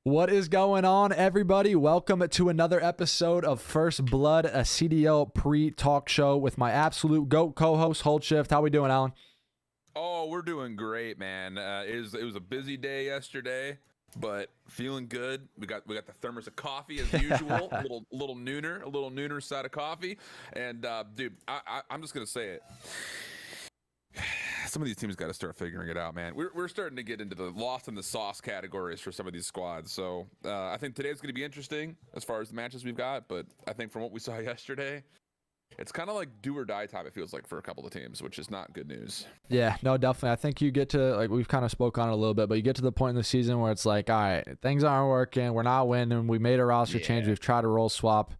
What is going on, everybody? Welcome to another episode of First Blood, a CDL pre-talk show with my absolute GOAT co-host, Hold Shift. How we doing, Alan? Oh, we're doing great, man. It was a busy day yesterday, but feeling good. We got the thermos of coffee as usual, a little nooner side of coffee, and dude, I'm just gonna say it. Some of these teams got to start figuring it out, man. We're starting to get into the lost in the sauce categories for some of these squads. So I think today's going to be interesting as far as the matches we've got. But I think from what we saw yesterday, it's kind of like do or die time. It feels like for a couple of teams, which is not good news. Yeah, no, definitely. I think you get to, like, we've kind of spoke on it a little bit, but you get to the point in the season where it's like, all right, things aren't working. We're not winning. We made a roster change. We've tried a role swap.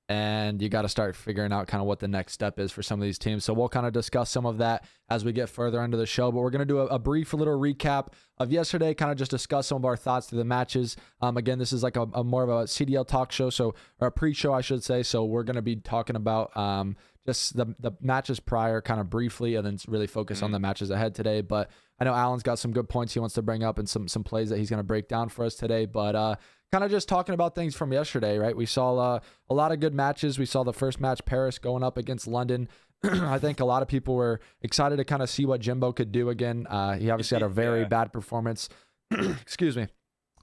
And you got to start figuring out kind of what the next step is for some of these teams. So we'll kind of discuss some of that as we get further into the show. But we're going to do a brief little recap of yesterday, kind of just discuss some of our thoughts to the matches. Again, this is like a more of a CDL talk show, or a pre-show, I should say. So we're going to be talking about just the matches prior kind of briefly, and then really focus on the matches ahead today. But I know Alan's got some good points he wants to bring up and some plays that he's going to break down for us today. But kind of just talking about things from yesterday, right? We saw a lot of good matches. We saw the first match, Paris going up against London. I think a lot of people were excited to kind of see what Jimbo could do again. He obviously had a very bad performance. Excuse me.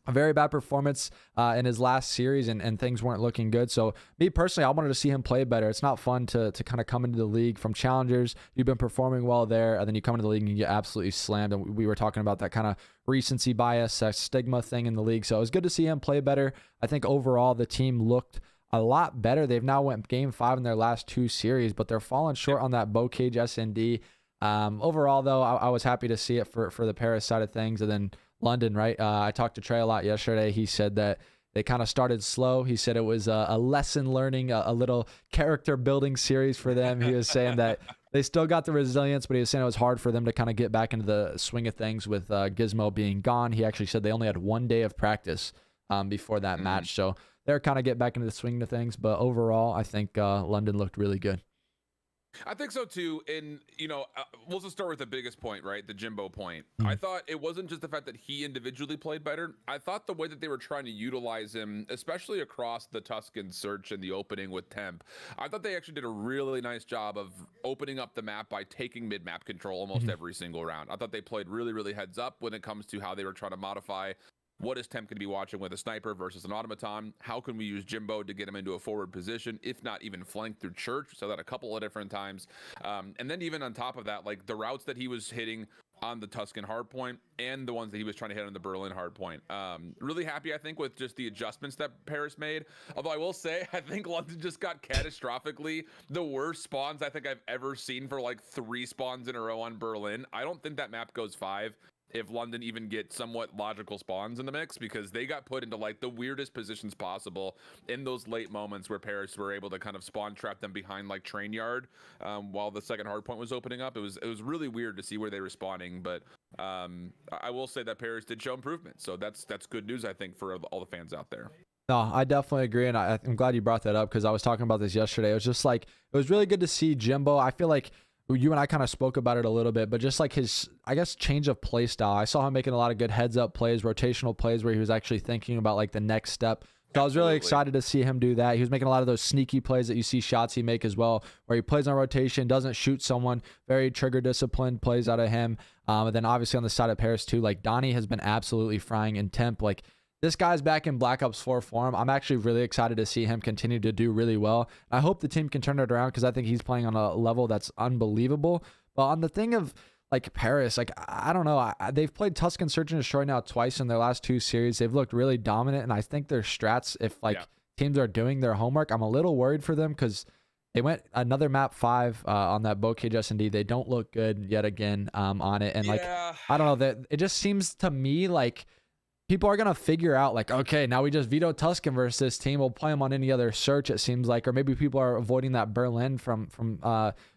A very bad performance in his last series, and things weren't looking good. So me personally, I wanted to see him play better. It's not fun to kind of come into the league from challengers. You've been performing well there, and then you come into the league and you get absolutely slammed. And we were talking about that kind of recency bias, that stigma thing in the league. So it was good to see him play better. I think overall the team looked a lot better. They've now went game 5 in their last 2 series, but they're falling short on that bow cage SND. Overall, though, I was happy to see it for the Paris side of things. And then London, right? I talked to Trey a lot yesterday. He said that they kind of started slow. He said it was a lesson learning, a little character building series for them. He was saying that they still got the resilience, but he was saying it was hard for them to kind of get back into the swing of things with Gizmo being gone. He actually said they only had 1 day of practice before that match. So they're kind of get back into the swing of things. But overall, I think London looked really good. I think so too. And, we'll just start with the biggest point, right? The Jimbo point. I thought it wasn't just the fact that he individually played better. I thought the way that they were trying to utilize him, especially across the Tuscan search and the opening with Temp, I thought they actually did a really nice job of opening up the map by taking mid-map control almost every single round. I thought they played really, really heads up when it comes to how they were trying to modify what is Temp going to be watching with a sniper versus an automaton? How can we use Jimbo to get him into a forward position, if not even flank through church? So that a couple of different times. And then even on top of that, like the routes that he was hitting on the Tuscan hardpoint and the ones that he was trying to hit on the Berlin hardpoint. Really happy, I think, with just the adjustments that Paris made. Although I will say, I think London just got catastrophically the worst spawns I think I've ever seen for like 3 spawns in a row on Berlin. I don't think that map goes 5 if London even gets somewhat logical spawns in the mix, because they got put into like the weirdest positions possible in those late moments where Paris were able to kind of spawn trap them behind like train yard while the second hard point was opening up. It was really weird to see where they were spawning, but I will say that Paris did show improvement. So that's good news, I think, for all the fans out there. No, I definitely agree, and I'm glad you brought that up because I was talking about this yesterday. It was just like, it was really good to see Jimbo. I feel like you and I kind of spoke about it a little bit, but just like his, I guess, change of play style. I saw him making a lot of good heads up plays, rotational plays where he was actually thinking about like the next step. So I was really excited to see him do that. He was making a lot of those sneaky plays that you see Shotzzy make as well, where he plays on rotation, doesn't shoot someone, very trigger disciplined plays out of him. And then obviously on the side of Paris too, like Donnie has been absolutely frying in Temp. Like, this guy's back in Black Ops 4 form. I'm actually really excited to see him continue to do really well. I hope the team can turn it around because I think he's playing on a level that's unbelievable. But on the thing of like Paris, like I don't know. They've played Tuscan Search and Destroy now twice in their last 2 series. They've looked really dominant, and I think their strats, if teams are doing their homework, I'm a little worried for them because they went another map 5 on that bow cage S&D. They don't look good yet again on it, and I don't know, that it just seems to me like people are going to figure out like, okay, now we just veto Tuscan versus this team. We'll play them on any other search, it seems like, or maybe people are avoiding that Berlin from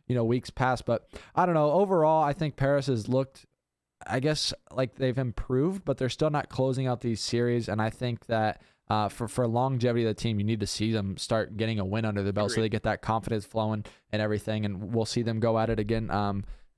weeks past. But I don't know. Overall, I think Paris has looked, I guess, like they've improved, but they're still not closing out these series. And I think that for longevity of the team, you need to see them start getting a win under the belt so they get that confidence flowing and everything. And we'll see them go at it again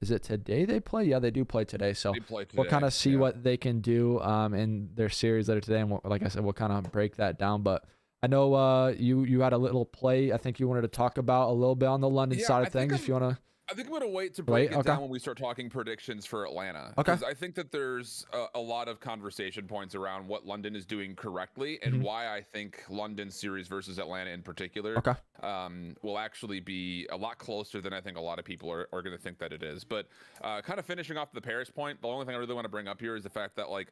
is it today they play? Yeah, they do play today. So They play today. we'll kind of see what they can do in their series later today. And like I said, we'll kind of break that down. But I know you had a little play I think you wanted to talk about a little bit on the London side of things. If you want to. I think I'm going to wait to break it down when we start talking predictions for Atlanta. Because I think that there's a lot of conversation points around what London is doing correctly and why I think London's series versus Atlanta in particular will actually be a lot closer than I think a lot of people are going to think that it is. But kind of finishing off the Paris point, the only thing I really want to bring up here is the fact that like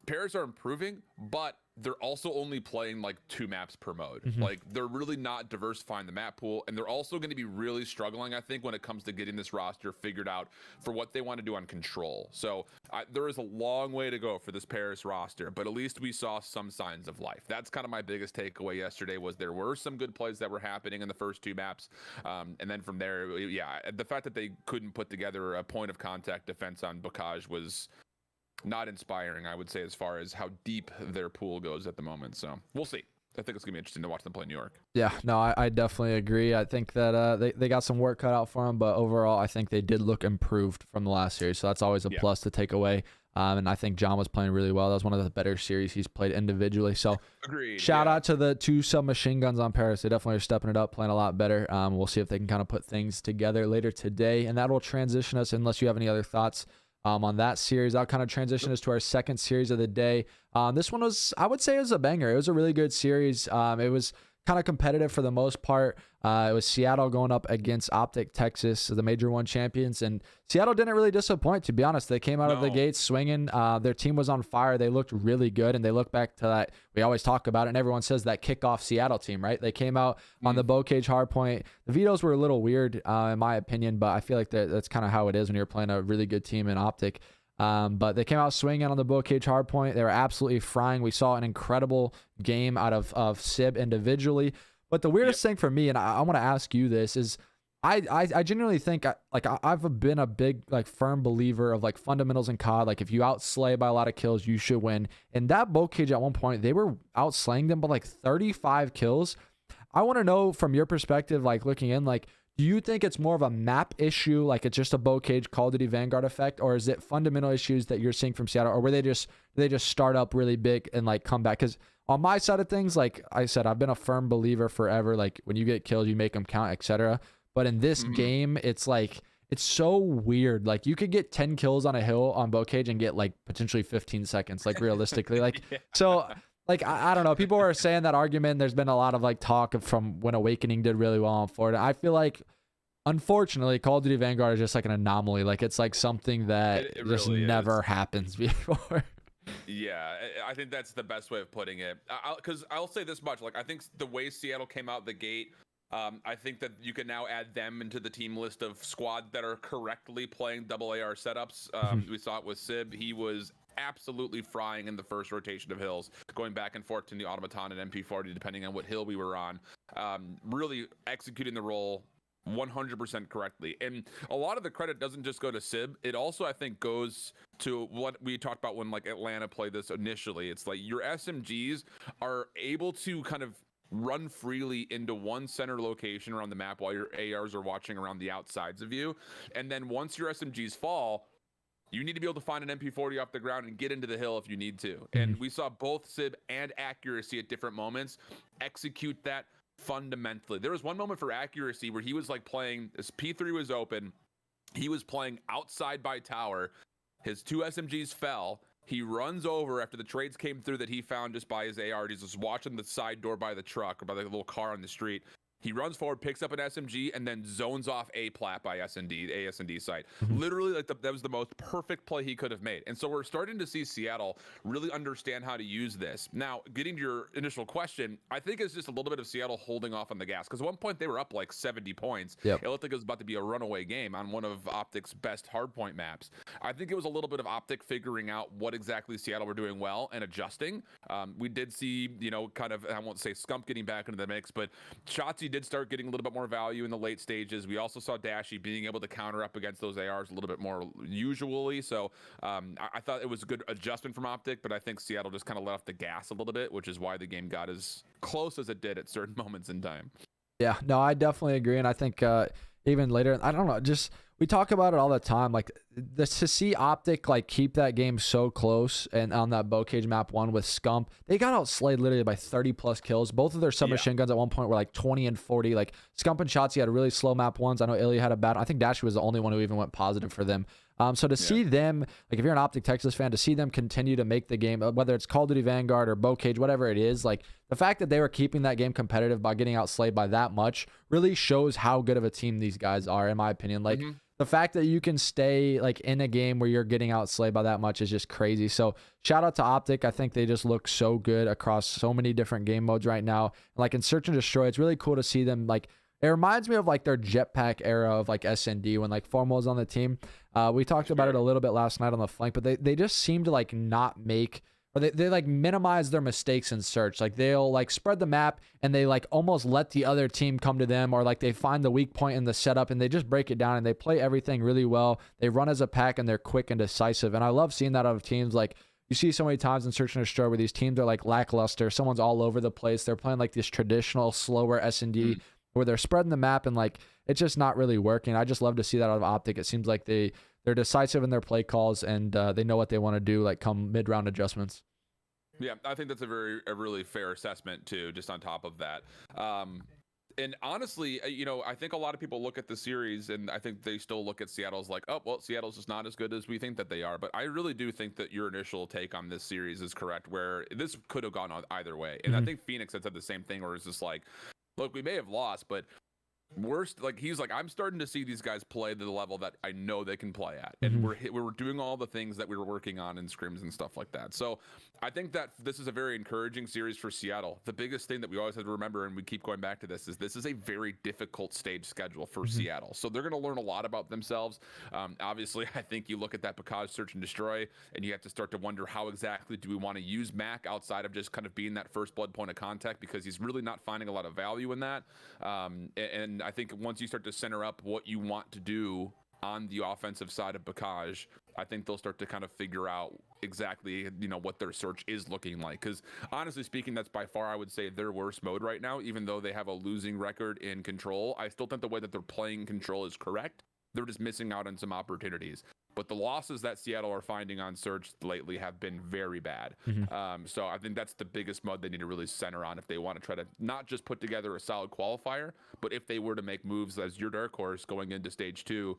Paris are improving, but they're also only playing like 2 maps per mode. Like they're really not diversifying the map pool, and they're also going to be really struggling, I think, when it comes to getting this roster figured out for what they want to do on control. So there is a long way to go for this Paris roster, but at least we saw some signs of life. That's kind of my biggest takeaway yesterday, was there were some good plays that were happening in the first 2 maps. And then from there, yeah, the fact that they couldn't put together a point of contact defense on Bocage was not inspiring, I would say, as far as how deep their pool goes at the moment. So we'll see. I think it's gonna be interesting to watch them play New York. Yeah, no, I definitely agree. I think that they got some work cut out for them, but overall, I think they did look improved from the last series. So that's always a plus to take away. And I think John was playing really well. That was one of the better series he's played individually. So agreed. Shout out to the 2 submachine guns on Paris. They definitely are stepping it up, playing a lot better. We'll see if they can kind of put things together later today, and that will transition us, unless you have any other thoughts on that series. I'll kind of transition us to our second series of the day. This one was, I would say, it was a banger. It was a really good series. It was kind of competitive for the most part. It was Seattle going up against OpTic Texas, the Major 1 champions, and Seattle didn't really disappoint, to be honest. They came out of the gates swinging. Their team was on fire. They looked really good, and they look back to that. We always talk about it, and everyone says that kickoff Seattle team, right? They came out on the Bocage hardpoint. The vetoes were a little weird, in my opinion, but I feel like that's kind of how it is when you're playing a really good team in OpTic. But they came out swinging on the Bocage hardpoint. They were absolutely frying. We saw an incredible game out of Sib individually. But the weirdest thing for me, and I want to ask you this, is I genuinely think I've been a big firm believer of fundamentals in COD. Like if you outslay by a lot of kills, you should win. And that Bocage at one point, they were outslaying them by 35 kills. I want to know from your perspective, looking in, do you think it's more of a map issue, like it's just a Bocage Call of Duty Vanguard effect, or is it fundamental issues that you're seeing from Seattle, or were they just start up really big and come back? Because on my side of things, like I said, I've been a firm believer forever. Like when you get kills, you make them count, etc. But in this game, it's it's so weird. Like you could get 10 kills on a hill on Bocage and get potentially 15 seconds, realistically. So. I don't know. People are saying that argument. There's been a lot of talk from when Awakening did really well on Florida. I feel unfortunately, Call of Duty Vanguard is just an anomaly. It's something that it just really never happens before. Yeah, I think that's the best way of putting it. Because I'll say this much. I think the way Seattle came out the gate, I think that you can now add them into the team list of squad that are correctly playing double AR setups. We saw it with Sib. He was absolutely frying in the first rotation of hills, going back and forth to the Automaton and MP40 depending on what hill we were on, really executing the role 100% correctly. And a lot of the credit doesn't just go to Sib, it also I think goes to what we talked about when Atlanta played this initially. It's your SMGs are able to kind of run freely into one center location around the map while your ARs are watching around the outsides of you, and then once your SMGs fall, you need to be able to find an MP40 off the ground and get into the hill if you need to. And we saw both Sib and Accuracy at different moments execute that fundamentally. There was one moment for Accuracy where he was playing, his P3 was open, he was playing outside by tower, his 2 SMGs fell, he runs over after the trades came through that he found just by his AR, he's just watching the side door by the truck or by the little car on the street. He runs forward, picks up an SMG, and then zones off a plat by ASND site. Literally, that was the most perfect play he could have made. And so we're starting to see Seattle really understand how to use this. Now, getting to your initial question, I think it's just a little bit of Seattle holding off on the gas. Because at one point, they were up 70 points. It looked like it was about to be a runaway game on one of OpTic's best hardpoint maps. I think it was a little bit of OpTic figuring out what exactly Seattle were doing well and adjusting. We did see, kind of, I won't say Scump getting back into the mix, but Shotzi did start getting a little bit more value in the late stages. We also saw Dashy being able to counter up against those ARs a little bit more usually. So I thought it was a good adjustment from OpTic, but I think Seattle just kind of let off the gas a little bit, which is why the game got as close as it did at certain moments in time. Yeah, no, I definitely agree. And I think even later, I don't know, just we talk about it all the time. Like to see OpTic like keep that game so close and on that bow cage map 1 with Scump, they got outslayed literally by 30 plus kills. Both of their submachine guns at one point were like 20 and 40. Like Scump and Shotzi had really slow map 1s. I know Ilya had a bad. I think Dashy was the only one who even went positive for them. So to see them, like if you're an OpTic Texas fan, to see them continue to make the game, whether it's Call of Duty Vanguard or bow cage, whatever it is, like the fact that they were keeping that game competitive by getting outslayed by that much really shows how good of a team these guys are, in my opinion. Like the fact that you can stay like in a game where you're getting outslayed by that much is just crazy. So shout out to OpTic. I think they just look so good across so many different game modes right now. Like in Search and Destroy, it's really cool to see them like. It reminds me of like their jetpack era of like SND when like Formal was on the team. We talked about it a little bit last night on the flank, but they just seem to like not make, or they like minimize their mistakes in Search. Like they'll like spread the map and they like almost let the other team come to them, or like they find the weak point in the setup and they just break it down and they play everything really well. They run as a pack and they're quick and decisive. And I love seeing that out of teams. Like you see so many times in Search and Destroy where these teams are like lackluster. Someone's all over the place. They're playing like this traditional slower S&D. Where they're spreading the map and like it's just not really working. I just love to see that out of OpTic. It seems like they're decisive in their play calls and they know what they want to do like come mid-round adjustments. Yeah, I think that's a really fair assessment too, just on top of that. And honestly, I think a lot of people look at the series and I think they still look at Seattle as like, oh, well, Seattle's just not as good as we think that they are. But I really do think that your initial take on this series is correct, where this could have gone either way. And I think Phoenix had said the same thing, where it's just like, look, we may have lost, but he's like, I'm starting to see these guys play to the level that I know they can play at, and we're doing all the things that we were working on in scrims and stuff like that. So I think that this is a very encouraging series for Seattle. The biggest thing that we always have to remember, and we keep going back to this is a very difficult stage schedule for Seattle. So they're going to learn a lot about themselves. Obviously, I think you look at that Picage Search and Destroy, and you have to start to wonder how exactly do we want to use Mac outside of just kind of being that first blood point of contact, because he's really not finding a lot of value in that. And I think once you start to center up what you want to do on the offensive side of Picage, I think they'll start to kind of figure out exactly, what their search is looking like. Because honestly speaking, that's by far, I would say, their worst mode right now. Even though they have a losing record in Control, I still think the way that they're playing Control is correct. They're just missing out on some opportunities. But the losses that Seattle are finding on Search lately have been very bad. So I think that's the biggest mode they need to really center on if they want to try to not just put together a solid qualifier, but if they were to make moves as your dark horse going into stage 2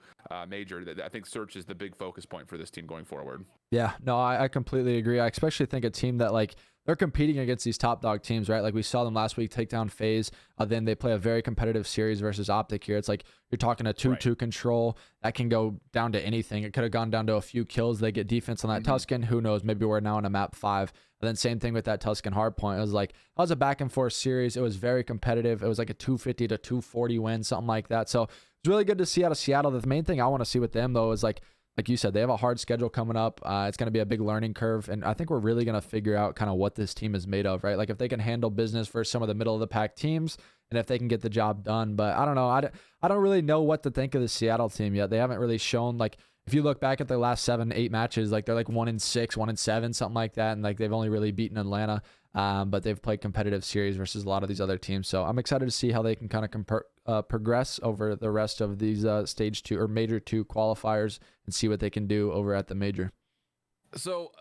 major, I think Search is the big focus point for this team going forward. Yeah, no, I completely agree. I especially think a team that like they're competing against these top dog teams, right? Like we saw them last week take down Faze. Then they play a very competitive series versus OpTic here. It's like you're talking a 2-2 control that can go down to anything. It could have gone down to a few kills. They get defense on that Tuscan. Who knows? Maybe we're now on a map 5. And then same thing with that Tuscan hardpoint. It was like, that was a back and forth series. It was very competitive. It was like a 250 to 240 win, something like that. So it's really good to see out of Seattle. The main thing I want to see with them though is like you said, they have a hard schedule coming up. It's going to be a big learning curve. And I think we're really going to figure out kind of what this team is made of, right? Like if they can handle business for some of the middle of the pack teams and if they can get the job done. But I don't know. I don't really know what to think of the Seattle team yet. They haven't really shown, like, if you look back at their last 7-8 matches, like they're like 1-6, 1-7, something like that. And like they've only really beaten Atlanta. But they've played competitive series versus a lot of these other teams. So I'm excited to see how they can kind of progress over the rest of these stage 2 or major 2 qualifiers and see what they can do over at the major. So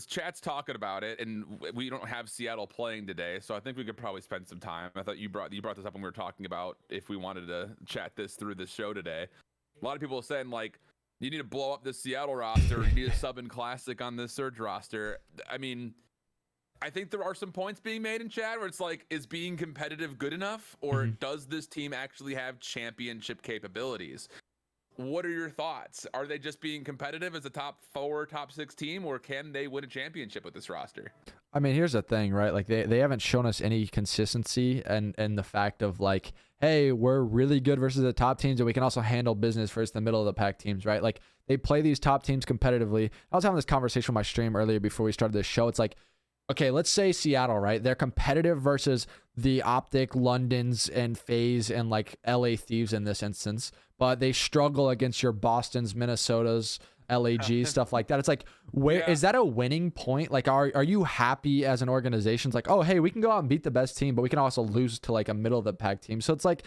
chat's talking about it, and we don't have Seattle playing today, so I think we could probably spend some time. I thought you brought this up when we were talking about if we wanted to chat this through this show today. A lot of people are saying like, you need to blow up this Seattle roster. You need a sub in Classic on this Surge roster. I mean, I think there are some points being made in chat where it's like, is being competitive good enough, or does this team actually have championship capabilities? What are your thoughts? Are they just being competitive as a top 4, top 6 team, or can they win a championship with this roster? I mean, here's the thing, right? Like they haven't shown us any consistency and the fact of like, hey, we're really good versus the top teams and we can also handle business versus the middle of the pack teams, right? Like they play these top teams competitively. I was having this conversation on my stream earlier before we started this show. It's like, okay, let's say Seattle, right? They're competitive versus the OpTic, Londons, and Faze, and like LA Thieves in this instance, but they struggle against your Bostons, Minnesotas, LAG, stuff like that. It's like, where is that a winning point? Like, are you happy as an organization? It's like, oh, hey, we can go out and beat the best team, but we can also lose to like a middle of the pack team. So it's like,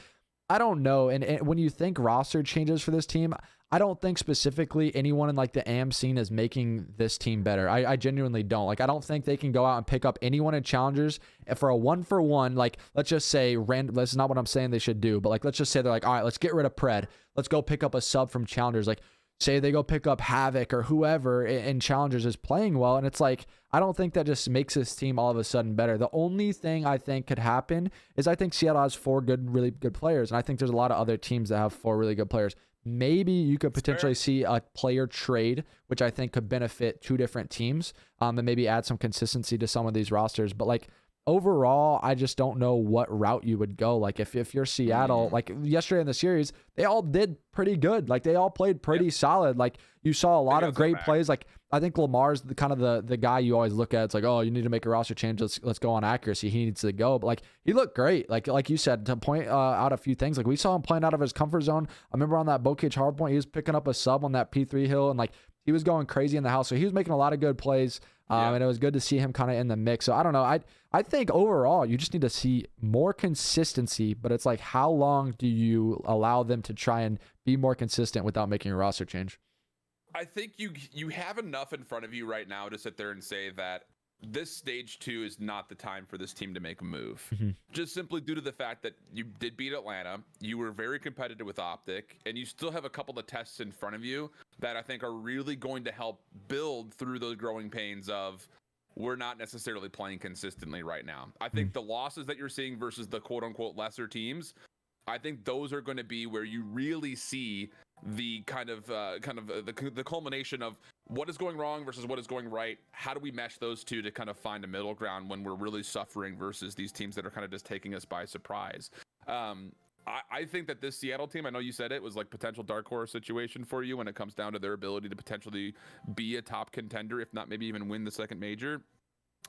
I don't know. And when you think roster changes for this team, I don't think specifically anyone in like the AM scene is making this team better. I genuinely don't. Like, I don't think they can go out and pick up anyone in challengers for a 1-for-1. Like, let's just say random. This is not what I'm saying they should do, but like, let's just say they're like, all right, let's get rid of Pred. Let's go pick up a sub from challengers. Like, say they go pick up Havoc or whoever in challengers is playing well. And it's like, I don't think that just makes this team all of a sudden better. The only thing I think could happen is I think Seattle has 4 really good players. And I think there's a lot of other teams that have 4 really good players. Maybe you could potentially see a player trade, which I think could benefit 2 different teams, and maybe add some consistency to some of these rosters. But like, overall, I just don't know what route you would go. Like, if you're Seattle, like yesterday in the series, they all did pretty good. Like, they all played pretty solid. Like, you saw a lot of great plays. Like, I think Lamar's the kind of the guy you always look at. It's like, oh, you need to make a roster change. Let's go on accuracy. He needs to go. But like, he looked great. Like you said, to point out a few things. Like, we saw him playing out of his comfort zone. I remember on that Bocage hard point, he was picking up a sub on that P3 hill, and like, he was going crazy in the house. So he was making a lot of good plays. And it was good to see him kind of in the mix. So I don't know. I think overall you just need to see more consistency, but it's like, how long do you allow them to try and be more consistent without making a roster change? I think you have enough in front of you right now to sit there and say that this stage 2 is not the time for this team to make a move. Just simply due to the fact that you did beat Atlanta, you were very competitive with OpTic, and you still have a couple of tests in front of you that I think are really going to help build through those growing pains of, we're not necessarily playing consistently right now. I think the losses that you're seeing versus the quote unquote lesser teams, I think those are going to be where you really see the kind of the culmination of what is going wrong versus what is going right. How do we mesh those two to kind of find a middle ground when we're really suffering versus these teams that are kind of just taking us by surprise? I think that this Seattle team, I know you said it was like potential dark horse situation for you when it comes down to their ability to potentially be a top contender, if not maybe even win the second major.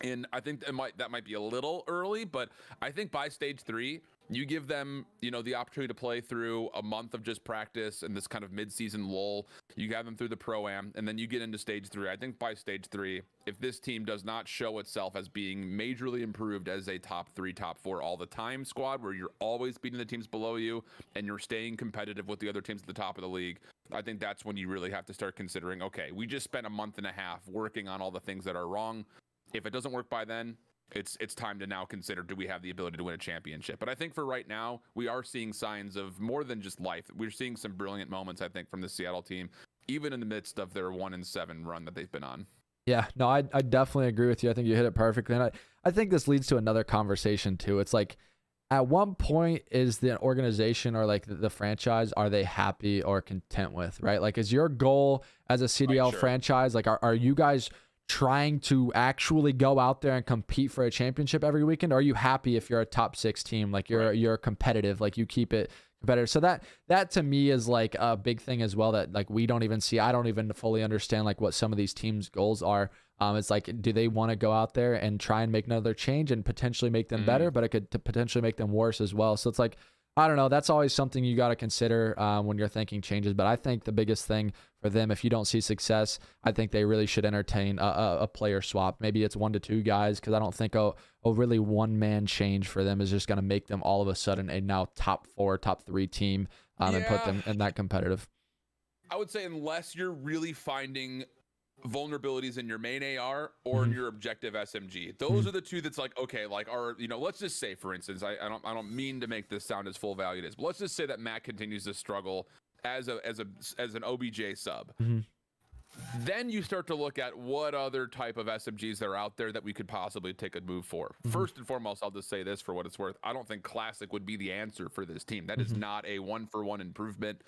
And I think that might be a little early, but I think by stage 3, you give them, the opportunity to play through a month of just practice and this kind of mid-season lull. You have them through the Pro-Am, and then you get into stage 3. I think by stage 3, if this team does not show itself as being majorly improved as a top 3, top 4 all the time squad, where you're always beating the teams below you and you're staying competitive with the other teams at the top of the league, I think that's when you really have to start considering, okay, we just spent a month and a half working on all the things that are wrong. If it doesn't work by then, it's time to now consider, do we have the ability to win a championship? But I think for right now, we are seeing signs of more than just life. We're seeing some brilliant moments, I think, from the Seattle team, even in the midst of their 1-7 run that they've been on. Yeah, no, I definitely agree with you. I think you hit it perfectly. And I think this leads to another conversation too. It's like, at one point, is the organization or like the franchise, are they happy or content with, right? Like, is your goal as a CDL franchise, like, are you guys trying to actually go out there and compete for a championship every weekend? Or are you happy if you're a top 6 team, like you're competitive, like you keep it competitive? So that to me is like a big thing as well, that like we don't even see. I don't even fully understand like what some of these teams' goals are. It's like, do they want to go out there and try and make another change and potentially make them better, but it could potentially make them worse as well. So it's like, I don't know. That's always something you got to consider when you're thinking changes. But I think the biggest thing for them, if you don't see success, I think they really should entertain a player swap. Maybe it's 1 to 2 guys, because I don't think a really one-man change for them is just going to make them all of a sudden a now top 4, top 3 team and put them in that competitive. I would say unless you're really finding vulnerabilities in your main AR or in your objective SMG. Those are the two that's like, okay, like, let's just say, for instance, I don't mean to make this sound as full value it is, but let's just say that Matt continues to struggle as an OBJ sub. Then you start to look at what other type of SMGs that are out there that we could possibly take a move for. First and foremost, I'll just say this for what it's worth. I don't think Classic would be the answer for this team. That is not a 1-for-1 improvement.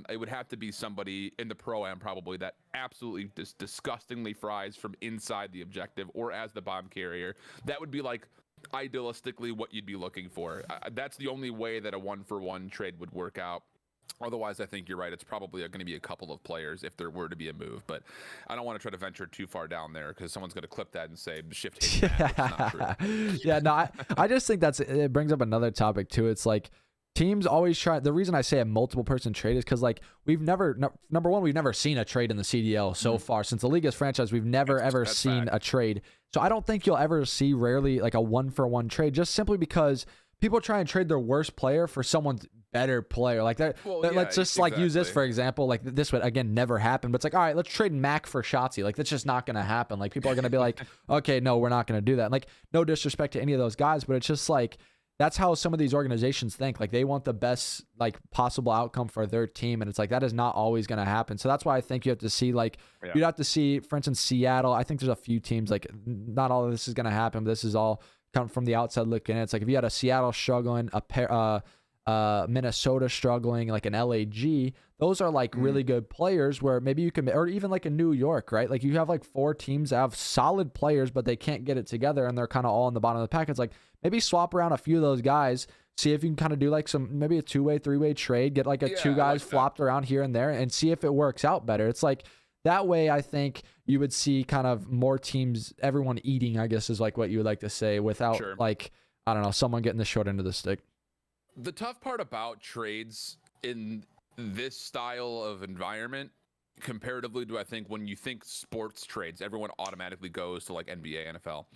It would have to be somebody in the Pro-Am probably that absolutely disgustingly fries from inside the objective or as the bomb carrier. That would be like idealistically what you'd be looking for. That's the only way that a 1-for-1 trade would work out. Otherwise, I think you're right. It's probably going to be a couple of players if there were to be a move, but I don't want to try to venture too far down there because someone's going to clip that and say shift hit. Yeah, no, I just think it brings up another topic too. It's like teams always try. The reason I say a multiple person trade is because like we've never seen a trade in the CDL so far since the league is franchise. We've never seen a trade. So I don't think you'll ever see rarely like a 1-for-1 trade, just simply because people try and trade their worst player for someone's better player. Like that. Well, let's just like use this for example. Like this would again never happen. But it's like, all right, let's trade Mac for Shotzi. Like that's just not going to happen. Like people are going to be like, okay, no, we're not going to do that. And, like no disrespect to any of those guys, but it's just like that's how some of these organizations think. Like they want the best like possible outcome for their team, and it's like that is not always going to happen. So that's why I think you have to see like you'd have to see, for instance, Seattle. I think there's a few teams like not all of this is going to happen. But this is all come from the outside looking in. It's like if you had a Seattle struggling, Minnesota struggling, like an LAG, those are like really good players where maybe you can, or even like a New York, right? Like you have like 4 teams that have solid players, but they can't get it together and they're kind of all in the bottom of the pack. It's like maybe swap around a few of those guys, see if you can kind of do like some, maybe a 2-way, 3-way trade, get like a 2 guys like flopped around here and there and see if it works out better. It's like that way I think you would see kind of more teams, everyone eating, I guess is like what you would like to say, without like, I don't know, someone getting the short end of the stick. The tough part about trades in this style of environment, comparatively to I think when you think sports trades, everyone automatically goes to like NBA, NFL.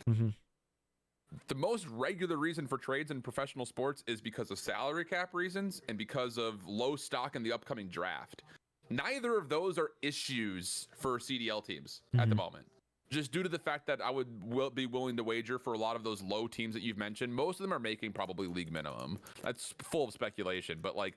The most regular reason for trades in professional sports is because of salary cap reasons and because of low stock in the upcoming draft. Neither of those are issues for CDL teams at the moment. Just due to the fact that I would be willing to wager for a lot of those low teams that you've mentioned, most of them are making probably league minimum. That's full of speculation, but like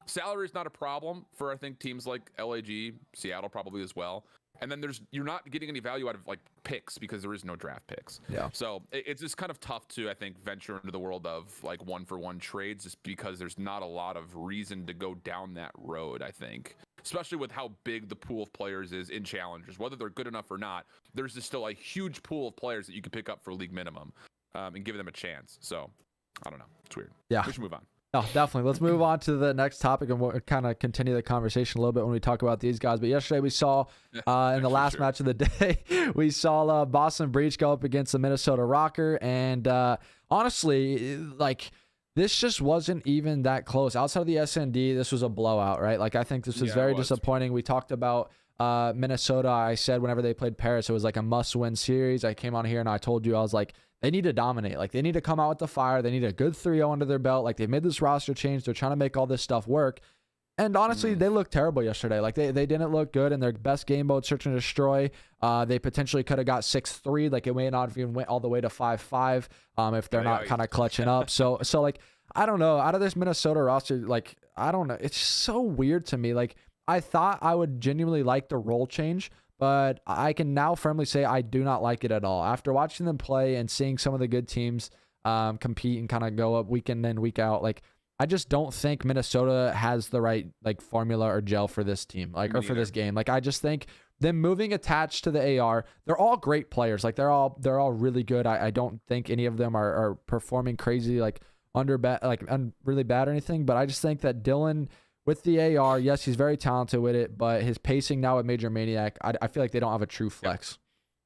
salary is not a problem for I think teams like LAG, Seattle probably as well. And then you're not getting any value out of like picks because there is no draft picks. Yeah. So it's just kind of tough to I think venture into the world of like 1-for-1 trades just because there's not a lot of reason to go down that road, I think. Especially with how big the pool of players is in challengers, whether they're good enough or not, there's just still a huge pool of players that you can pick up for league minimum and give them a chance. So I don't know. It's weird. Yeah. We should move on. No, definitely. Let's move on to the next topic and we'll kind of continue the conversation a little bit when we talk about these guys. But yesterday we saw in the last match of the day, we saw Boston Breach go up against the Minnesota Rokkr. And honestly, like this just wasn't even that close. Outside of the SND, this was a blowout, right? Like I think this was very disappointing. We talked about Minnesota. I said whenever they played Paris, it was like a must-win series. I came on here and I told you, I was like, they need to dominate. Like they need to come out with the fire. They need a good 3-0 under their belt. Like they made this roster change. They're trying to make all this stuff work. And honestly, they looked terrible yesterday. Like they didn't look good in their best game mode, search and destroy. They potentially could have got 6-3. Like it may not have even went all the way to 5-5 if they're not kind of clutching up. So like, I don't know. Out of this Minnesota roster, like, I don't know. It's so weird to me. Like I thought I would genuinely like the role change, but I can now firmly say I do not like it at all. After watching them play and seeing some of the good teams compete and kind of go up week in and week out, like I just don't think Minnesota has the right like formula or gel for this team, like or for this game. Like I just think them moving attached to the AR, they're all great players. Like they're all really good. I don't think any of them are performing crazy like really bad or anything. But I just think that Dylan with the AR, yes, he's very talented with it, but his pacing now with Major Maniac, I feel like they don't have a true flex.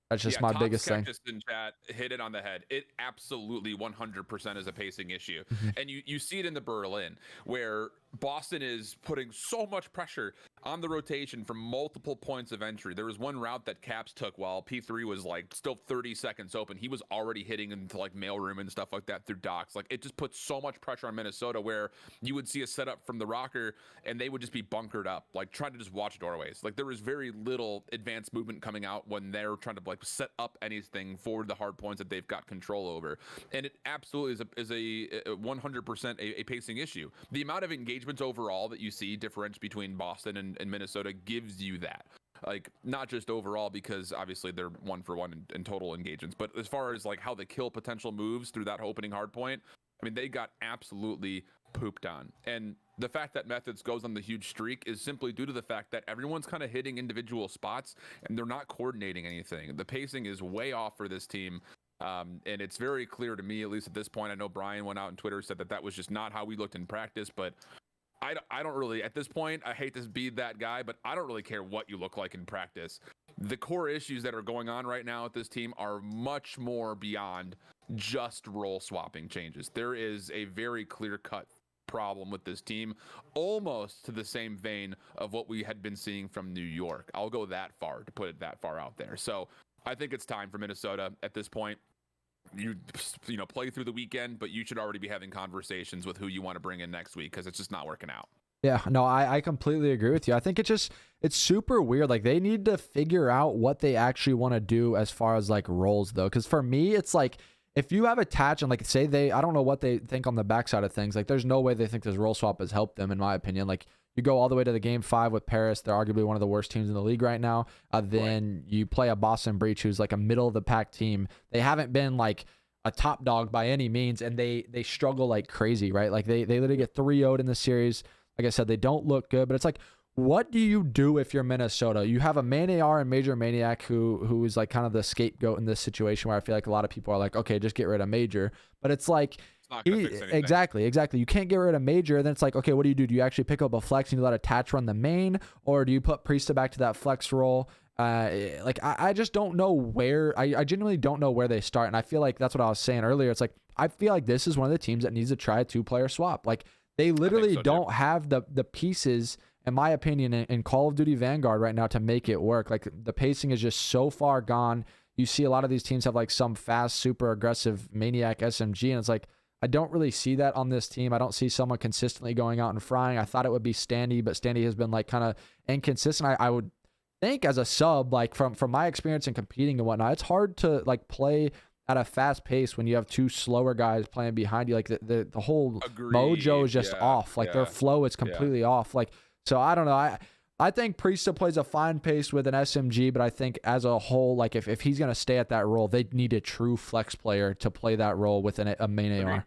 That's just my biggest thing. Just in chat hit it on the head. It absolutely 100% is a pacing issue. And you see it in the Berlin where Boston is putting so much pressure on the rotation from multiple points of entry. There was one route that Caps took while P3 was like still 30 seconds open. He was already hitting into like mailroom and stuff like that through docks. Like it just puts so much pressure on Minnesota where you would see a setup from the Rokkr and they would just be bunkered up, like trying to just watch doorways. Like there was very little advanced movement coming out when they're trying to like set up anything for the hard points that they've got control over. And it absolutely is a 100% a pacing issue. The amount of engagements overall that you see difference between Boston and Minnesota gives you that. Like not just overall because obviously they're 1-for-1 in total engagements, but as far as like how the kill potential moves through that opening hard point, I mean, they got absolutely pooped on. And the fact that Methods goes on the huge streak is simply due to the fact that everyone's kind of hitting individual spots and they're not coordinating anything. The pacing is way off for this team. And it's very clear to me, at least at this point. I know Brian went out on Twitter, said that was just not how we looked in practice, but I don't really, at this point, I hate to be that guy, but I don't really care what you look like in practice. The core issues that are going on right now with this team are much more beyond just role swapping changes. There is a very clear-cut problem with this team, almost to the same vein of what we had been seeing from New York. I'll go that far to put it that far out there. So I think it's time for Minnesota at this point play through the weekend, but you should already be having conversations with who you want to bring in next week because it's just not working out. Yeah, no, I completely agree with you. I think it's super weird. Like, they need to figure out what they actually want to do as far as like roles though. Because for me, it's like, if you have attached and like say I don't know what they think on the backside of things. Like, there's no way they think this role swap has helped them, in my opinion. Like, you go all the way to the game 5 with Paris. They're arguably one of the worst teams in the league right now. Then you play a Boston Breach, who's like a middle of the pack team. They haven't been like a top dog by any means, and they struggle like crazy, right? Like, they literally get 3-0'd in the series. Like I said, they don't look good, but it's like, what do you do if you're Minnesota? You have a main AR and Major Maniac who is like kind of the scapegoat in this situation, where I feel like a lot of people are like, okay, just get rid of Major. But it's like, exactly. You can't get rid of Major. Then it's like, okay, what do? Do you actually pick up a flex and you let Attach run the main, or do you put Priesta back to that flex role? I just don't know where. I genuinely don't know where they start, and I feel like that's what I was saying earlier. It's like, I feel like this is one of the teams that needs to try a 2-player swap. Like, they literally don't have the pieces, in my opinion, in Call of Duty Vanguard right now to make it work. Like, the pacing is just so far gone. You see a lot of these teams have like some fast, super aggressive Maniac SMG, and it's like, I don't really see that on this team. I don't see someone consistently going out and frying. I thought it would be Standy, but Standy has been like kind of inconsistent. I would think as a sub, like from my experience in competing and whatnot, it's hard to like play at a fast pace when you have 2 slower guys playing behind you. Like, the whole mojo is just off. Like, their flow is completely off. Like, so I don't know. I think Priesta plays a fine pace with an SMG, but I think as a whole, like, if he's going to stay at that role, they need a true flex player to play that role with a main AR.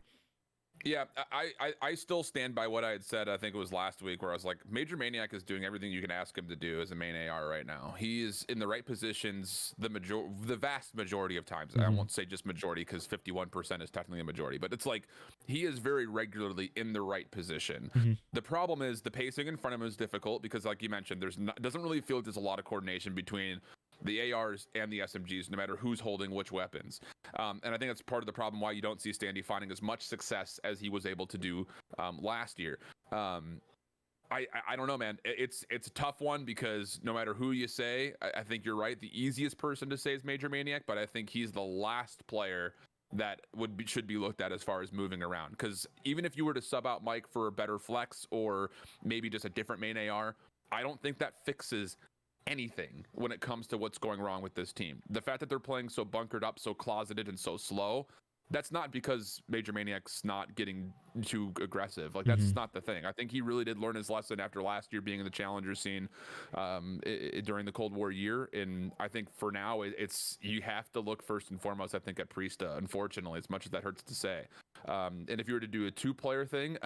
Yeah, I still stand by what I had said. I think it was last week, where I was like, Major Maniac is doing everything you can ask him to do as a main AR right now. He is in the right positions the vast majority of times. I won't say just majority, because 51% is technically a majority, but it's like, he is very regularly in the right position. The problem is the pacing in front of him is difficult, because like you mentioned, doesn't really feel like there's a lot of coordination between the ARs and the SMGs, no matter who's holding which weapons. And I think that's part of the problem why you don't see Standy finding as much success as he was able to do last year. I don't know, man. It's a tough one, because no matter who you say, I think you're right. The easiest person to say is Major Maniac, but I think he's the last player that should be looked at as far as moving around. Because even if you were to sub out Mike for a better flex, or maybe just a different main AR, I don't think that fixes anything when it comes to what's going wrong with this team. The fact that they're playing so bunkered up, so closeted, and so slow, that's not because Major Maniac's not getting too aggressive. Like, that's not the thing. I think he really did learn his lesson after last year being in the challenger scene during the Cold War year. And I think for now, you have to look first and foremost, I think, at Priesta, unfortunately, as much as that hurts to say. And if you were to do a 2-player thing,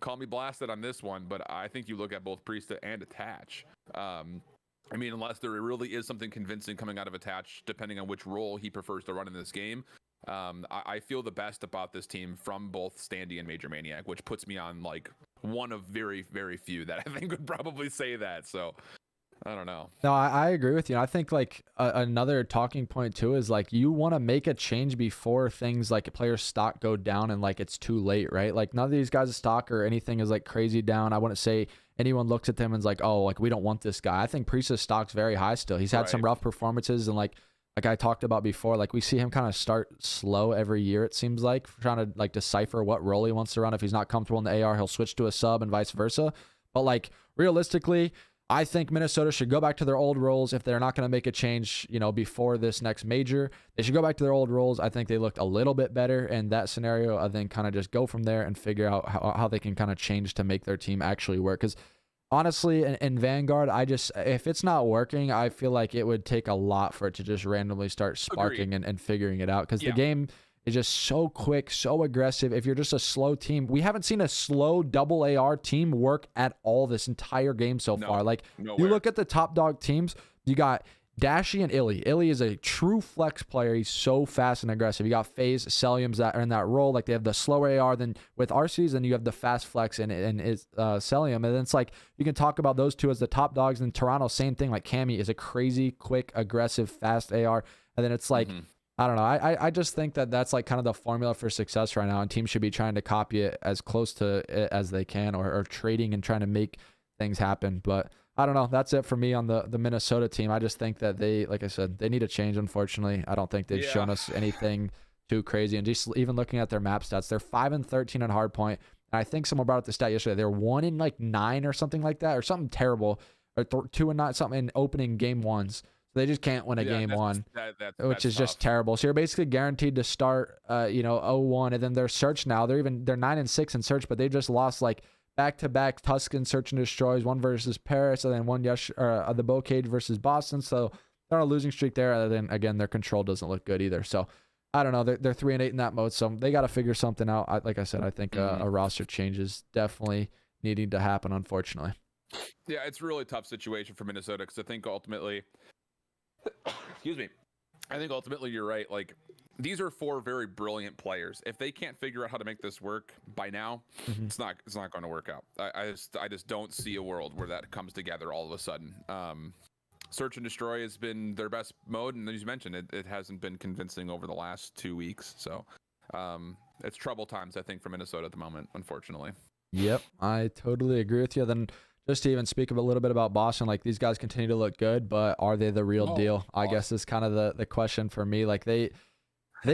call me blasted on this one, but I think you look at both Priesta and Attach. I mean, unless there really is something convincing coming out of Attach, depending on which role he prefers to run in this game. I feel the best about this team from both Standy and Major Maniac, which puts me on like one of very, very few that I think would probably say that. So I don't know. No, I agree with you. I think like another talking point too is like, you want to make a change before things like player stock go down and like it's too late, right? Like, none of these guys' stock or anything is like crazy down. I wouldn't say anyone looks at them and is like, oh, like, we don't want this guy. I think Priesta's stock's very high still. He's had some rough performances, and like I talked about before, like, we see him kind of start slow every year, it seems like, trying to like decipher what role he wants to run. If he's not comfortable in the AR, he'll switch to a sub and vice versa. But like, realistically, I think Minnesota should go back to their old roles if they're not going to make a change, before this next major. They should go back to their old roles. I think they looked a little bit better in that scenario, and then kind of just go from there and figure out how they can kind of change to make their team actually work. Because honestly, in Vanguard, if it's not working, I feel like it would take a lot for it to just randomly start sparking and figuring it out. Because the game is just so quick, so aggressive. If you're just a slow team, we haven't seen a slow double AR team work at all this entire game so far. Like, you look at the top dog teams, you got Dashy and Illy. Illy is a true flex player. He's so fast and aggressive. You got Faze, Celiums that are in that role. Like, they have the slower AR than with RCs, then you have the fast flex and Celium. And then it's like, you can talk about those two as the top dogs. And Toronto, same thing. Like, Cammy is a crazy, quick, aggressive, fast AR. And then it's like, I don't know. I just think that that's like kind of the formula for success right now, and teams should be trying to copy it as close to it as they can, or trading and trying to make things happen. But I don't know. That's it for me on the Minnesota team. I just think that they, like I said, they need a change, unfortunately. I don't think they've shown us anything too crazy. And just even looking at their map stats, they're 5-13 on hardpoint. And I think someone brought up the stat yesterday. They're 1-9 or something like that, or something terrible, or 2-9 something in opening game ones. So they just can't win a game one, which is just terrible. So you're basically guaranteed to start, 0-1, and then their search now. They're 9-6 in search, but they just lost like back-to-back Tuscan search and destroys, one versus Paris, and then one the Bocage versus Boston. So they're on a losing streak there. And then again, their control doesn't look good either. So I don't know. They're 3-8 in that mode, so they got to figure something out. Like I said, I think a roster change is definitely needing to happen, unfortunately. Yeah, it's a really tough situation for Minnesota because I think ultimately, excuse me, I think ultimately you're right. Like, these are 4 very brilliant players. If they can't figure out how to make this work by now, it's not going to work out. I just don't see a world where that comes together all of a sudden. Search and destroy has been their best mode, and as you mentioned, it hasn't been convincing over the last 2 weeks. So it's trouble times, I think, for Minnesota at the moment, unfortunately. Yep, I totally agree with you. Then just to even speak a little bit about Boston, like, these guys continue to look good, but are they the real deal? I guess is kind of the question for me. Like, they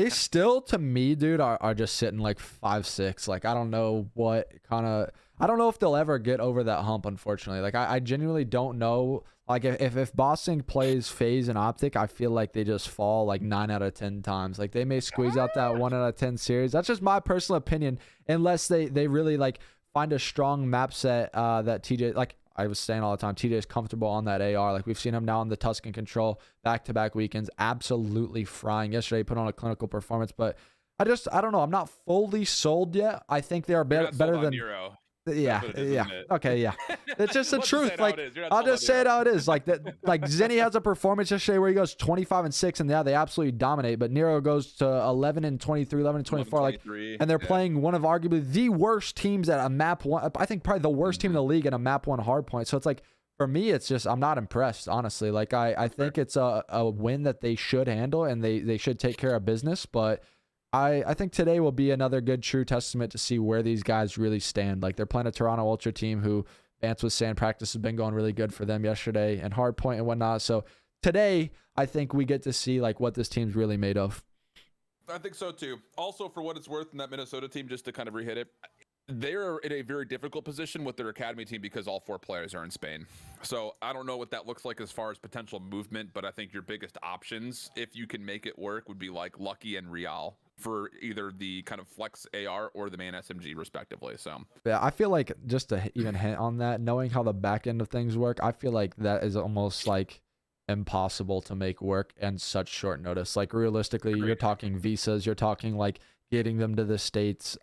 still, to me, dude, are just sitting like 5-6. Like, I don't know I don't know if they'll ever get over that hump, unfortunately. Like, I genuinely don't know. Like, if Boston plays Faze and OpTic, I feel like they just fall like 9 out of 10 times. Like, they may squeeze out that 1 out of 10 series. That's just my personal opinion, unless they really like find a strong map set that TJ, like I was saying all the time, TJ is comfortable on that AR. Like, we've seen him now on the Tuscan control back-to-back weekends, absolutely frying. Yesterday he put on a clinical performance, but I don't know. I'm not fully sold yet. I think they are better than Nero. Yeah. Okay, yeah. It's just the truth. Like, I'll just say it how it is. Like that. Like, Zenny has a performance yesterday where he goes 25-6, and they absolutely dominate. But Nero goes to 11-23, 11-24. Like, and they're playing one of arguably the worst teams at a map one. I think probably the worst team in the league at a map one hard point. So it's like, for me, it's just, I'm not impressed, honestly. Like, I think it's a win that they should handle, and they should take care of business. But I think today will be another good true testament to see where these guys really stand. Like, they're playing a Toronto Ultra team who Vance was saying practice has been going really good for them yesterday, and hard point and whatnot. So today, I think we get to see like what this team's really made of. I think so too. Also, for what it's worth, in that Minnesota team, just to kind of re-hit it, they're in a very difficult position with their academy team because all 4 players are in Spain. So I don't know what that looks like as far as potential movement, but I think your biggest options, if you can make it work, would be like Lucky and Real for either the kind of flex AR or the main SMG, respectively. So yeah, I feel like, just to even hint on that, knowing how the back end of things work, I feel like that is almost like impossible to make work in such short notice. Like, realistically, you're talking visas, you're talking like getting them to the States,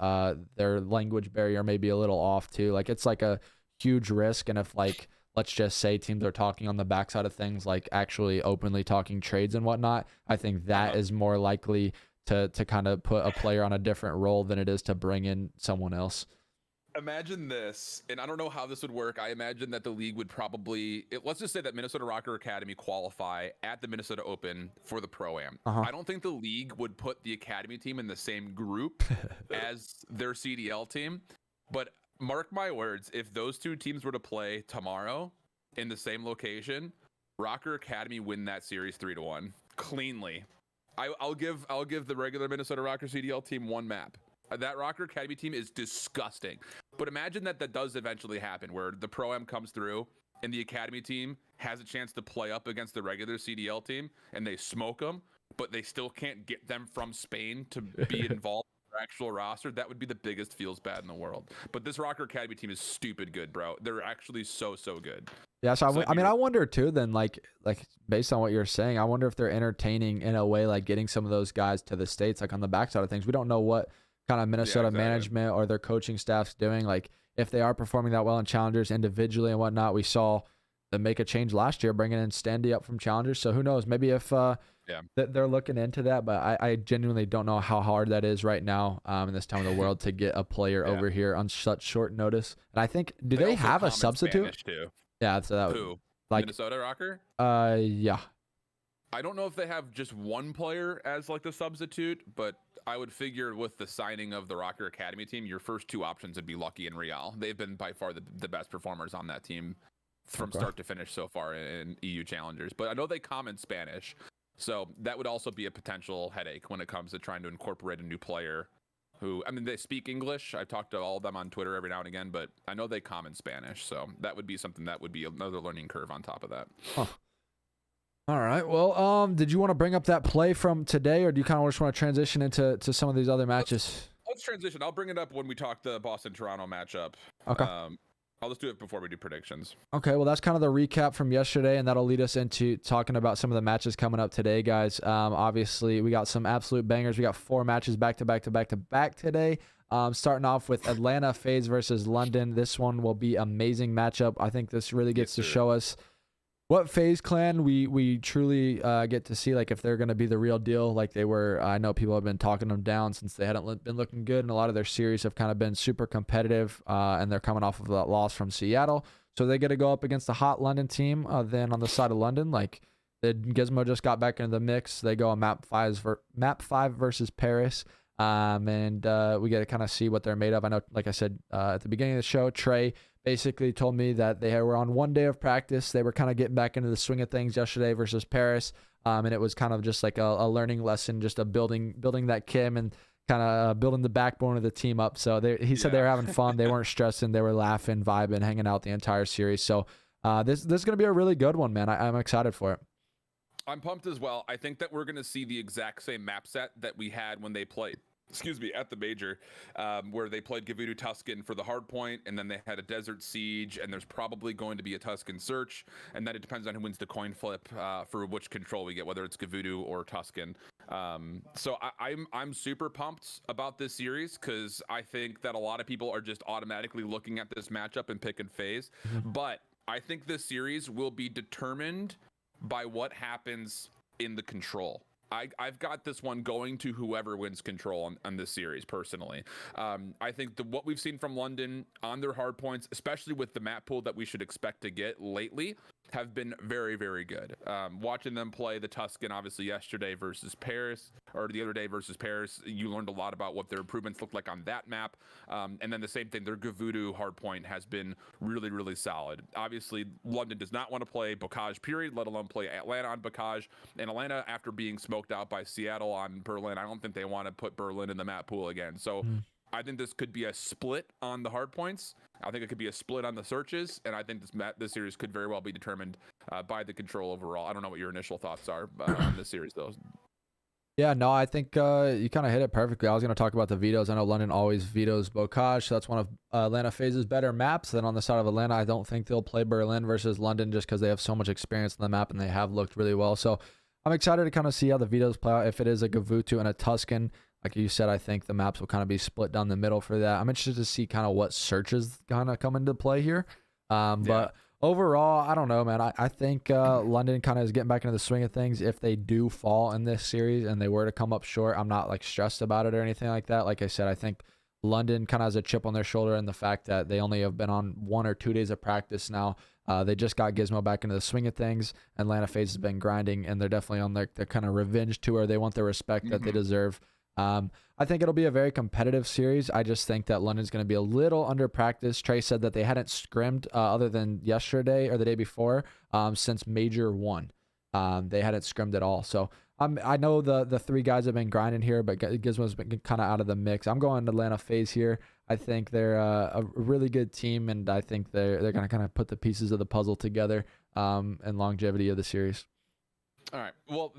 their language barrier may be a little off too. Like, it's like a huge risk. And if, like, let's just say teams are talking on the backside of things, like actually openly talking trades and whatnot, I think that is more likely to kind of put a player on a different role than it is to bring in someone else. Imagine this, and I don't know how this would work. I imagine that the league would probably, let's just say that Minnesota Rokkr Academy qualify at the Minnesota Open for the Pro-Am. I don't think the league would put the Academy team in the same group as their CDL team, but mark my words, if those 2 teams were to play tomorrow in the same location, Rokkr Academy win that series 3-1 cleanly. I'll give the regular Minnesota Rokkr CDL team 1 map. That Rokkr Academy team is disgusting. But imagine that does eventually happen, where the Pro-Am comes through and the Academy team has a chance to play up against the regular CDL team, and they smoke them, but they still can't get them from Spain to be involved in their actual roster. That would be the biggest feels bad in the world. But this Rokkr Academy team is stupid good, bro. They're actually so good. Yeah, so I wonder too, then, like based on what you're saying, I wonder if they're entertaining in a way like getting some of those guys to the States, like on the backside of things. We don't know what kind of Minnesota management or their coaching staff's doing. Like, if they are performing that well in Challengers individually and whatnot, we saw them make a change last year, bringing in Standy up from Challengers. So who knows? Maybe if they're looking into that, but I genuinely don't know how hard that is right now in this time of the world to get a player over here on such short notice. And I think, do they have a substitute? Too. Yeah, so that would, like Minnesota Rokkr? Yeah. I don't know if they have just 1 player as like the substitute, but I would figure with the signing of the Rokkr Academy team, your first 2 options would be Lucky and Real. They've been by far the best performers on that team from start to finish so far in EU Challengers. But I know they comment Spanish. So that would also be a potential headache when it comes to trying to incorporate a new player who, I mean, they speak English. I've talked to all of them on Twitter every now and again, but I know they comment Spanish. So that would be something that would be another learning curve on top of that. Huh. All right. Well, did you want to bring up that play from today, or do you kind of just want to transition into some of these other matches? Let's transition. I'll bring it up when we talk the Boston-Toronto matchup. Okay. I'll just do it before we do predictions. Okay, well, that's kind of the recap from yesterday, and that'll lead us into talking about some of the matches coming up today, guys. Obviously, we got some absolute bangers. We got 4 matches back to back today. Starting off with Atlanta Faze versus London. This one will be amazing matchup. I think this really gets to show us what Faze clan we truly get to see, like if they're going to be the real deal like they were. I know people have been talking them down since they hadn't been looking good, and a lot of their series have kind of been super competitive, and they're coming off of that loss from Seattle. So they get to go up against the hot London team. Then on the side of London, like the Gizmo just got back into the mix. They go on map 5 versus Paris. And we get to kind of see what they're made of. I know, like I said at the beginning of the show, Trey basically told me that they were on 1 day of practice. They were kind of getting back into the swing of things yesterday versus Paris, and it was kind of just like a learning lesson, just a building that Kim and kind of building the backbone of the team up. So he said they were having fun. They weren't stressing. They were laughing, vibing, hanging out the entire series. So this is going to be a really good one, man. I'm excited for it. I'm pumped as well. I think that we're going to see the exact same map set that we had when they played, at the major, where they played Gavudu Tuscan for the hard point, and then they had a Desert Siege, and there's probably going to be a Tuscan Search, and then it depends on who wins the coin flip for which control we get, whether it's Gavudu or Tuscan. So I'm super pumped about this series because I think that a lot of people are just automatically looking at this matchup and picking Faze, but I think this series will be determined by what happens in the control. I've got this one going to whoever wins control on this series personally. I think what we've seen from London on their hard points, especially with the map pool that we should expect to get lately, have been very, very good. Watching them play the Tuscan, obviously yesterday versus Paris, or the other day versus Paris, you learned a lot about what their improvements look like on that map. And then the same thing, their Gavudu hardpoint has been really, really solid. Obviously, London does not want to play Bocage period, let alone play Atlanta on Bocage. And Atlanta, after being smoked out by Seattle on Berlin, I don't think they want to put Berlin in the map pool again. So I think this could be a split on the hard points. I think it could be a split on the searches, and I think this series could very well be determined by the control overall. I don't know what your initial thoughts are on this series, though. Yeah, no, I think you kind of hit it perfectly. I was going to talk about the vetoes. I know London always vetoes Bocage, so that's one of Atlanta Faze's better maps. Then on the side of Atlanta, I don't think they'll play Berlin versus London just because they have so much experience on the map and they have looked really well. So I'm excited to kind of see how the vetoes play out. If it is a Gavudu and a Tuscan, like you said, I think the maps will kind of be split down the middle for that. I'm interested to see kind of what searches kind of come into play here. But overall, I don't know, man. I think London kind of is getting back into the swing of things. If they do fall in this series and they were to come up short, I'm not like stressed about it or anything like that. Like I said, I think London kind of has a chip on their shoulder in the fact that they only have been on 1 or 2 days of practice now. They just got Gizmo back into the swing of things. Atlanta Faze has been grinding, and they're definitely on their kind of revenge tour. They want the respect that they deserve. I think it'll be a very competitive series. I just think that London's going to be a little under practice. Trey said that they hadn't scrimmed other than yesterday or the day before since Major 1. They hadn't scrimmed at all. So I know the 3 guys have been grinding here, but Gizmo's been kind of out of the mix. I'm going Atlanta Faze here. I think they're a really good team, and I think they're going to kind of put the pieces of the puzzle together and longevity of the series. All right. Well,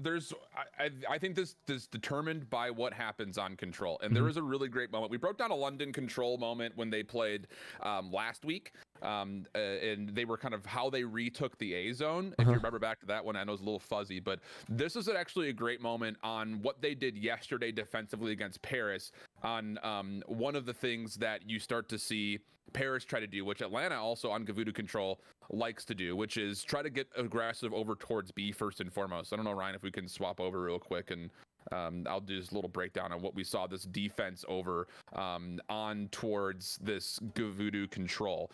I think this is determined by what happens on control. And there is a really great moment. We broke down a London control moment when they played last week. And they were kind of how they retook the A zone. If you remember back to that one, I know it's a little fuzzy, but this is actually a great moment on what they did yesterday defensively against Paris on one of the things that you start to see Paris try to do, which Atlanta also on Gavudu control likes to do, which is try to get aggressive over towards B first and foremost. I don't know, Ryan, if we can swap over real quick, and I'll do this little breakdown on what we saw this defense over on towards this Gavudu control.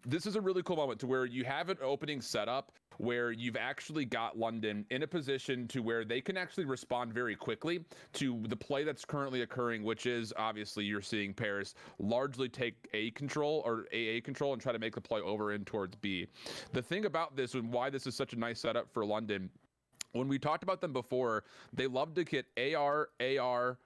This is a really cool moment to where you have an opening setup where you've actually got London in a position to where they can actually respond very quickly to the play that's currently occurring, which is obviously you're seeing Paris largely take A control or AA control and try to make the play over in towards B. The thing about this and why this is such a nice setup for London when we talked about them before, they love to get AR,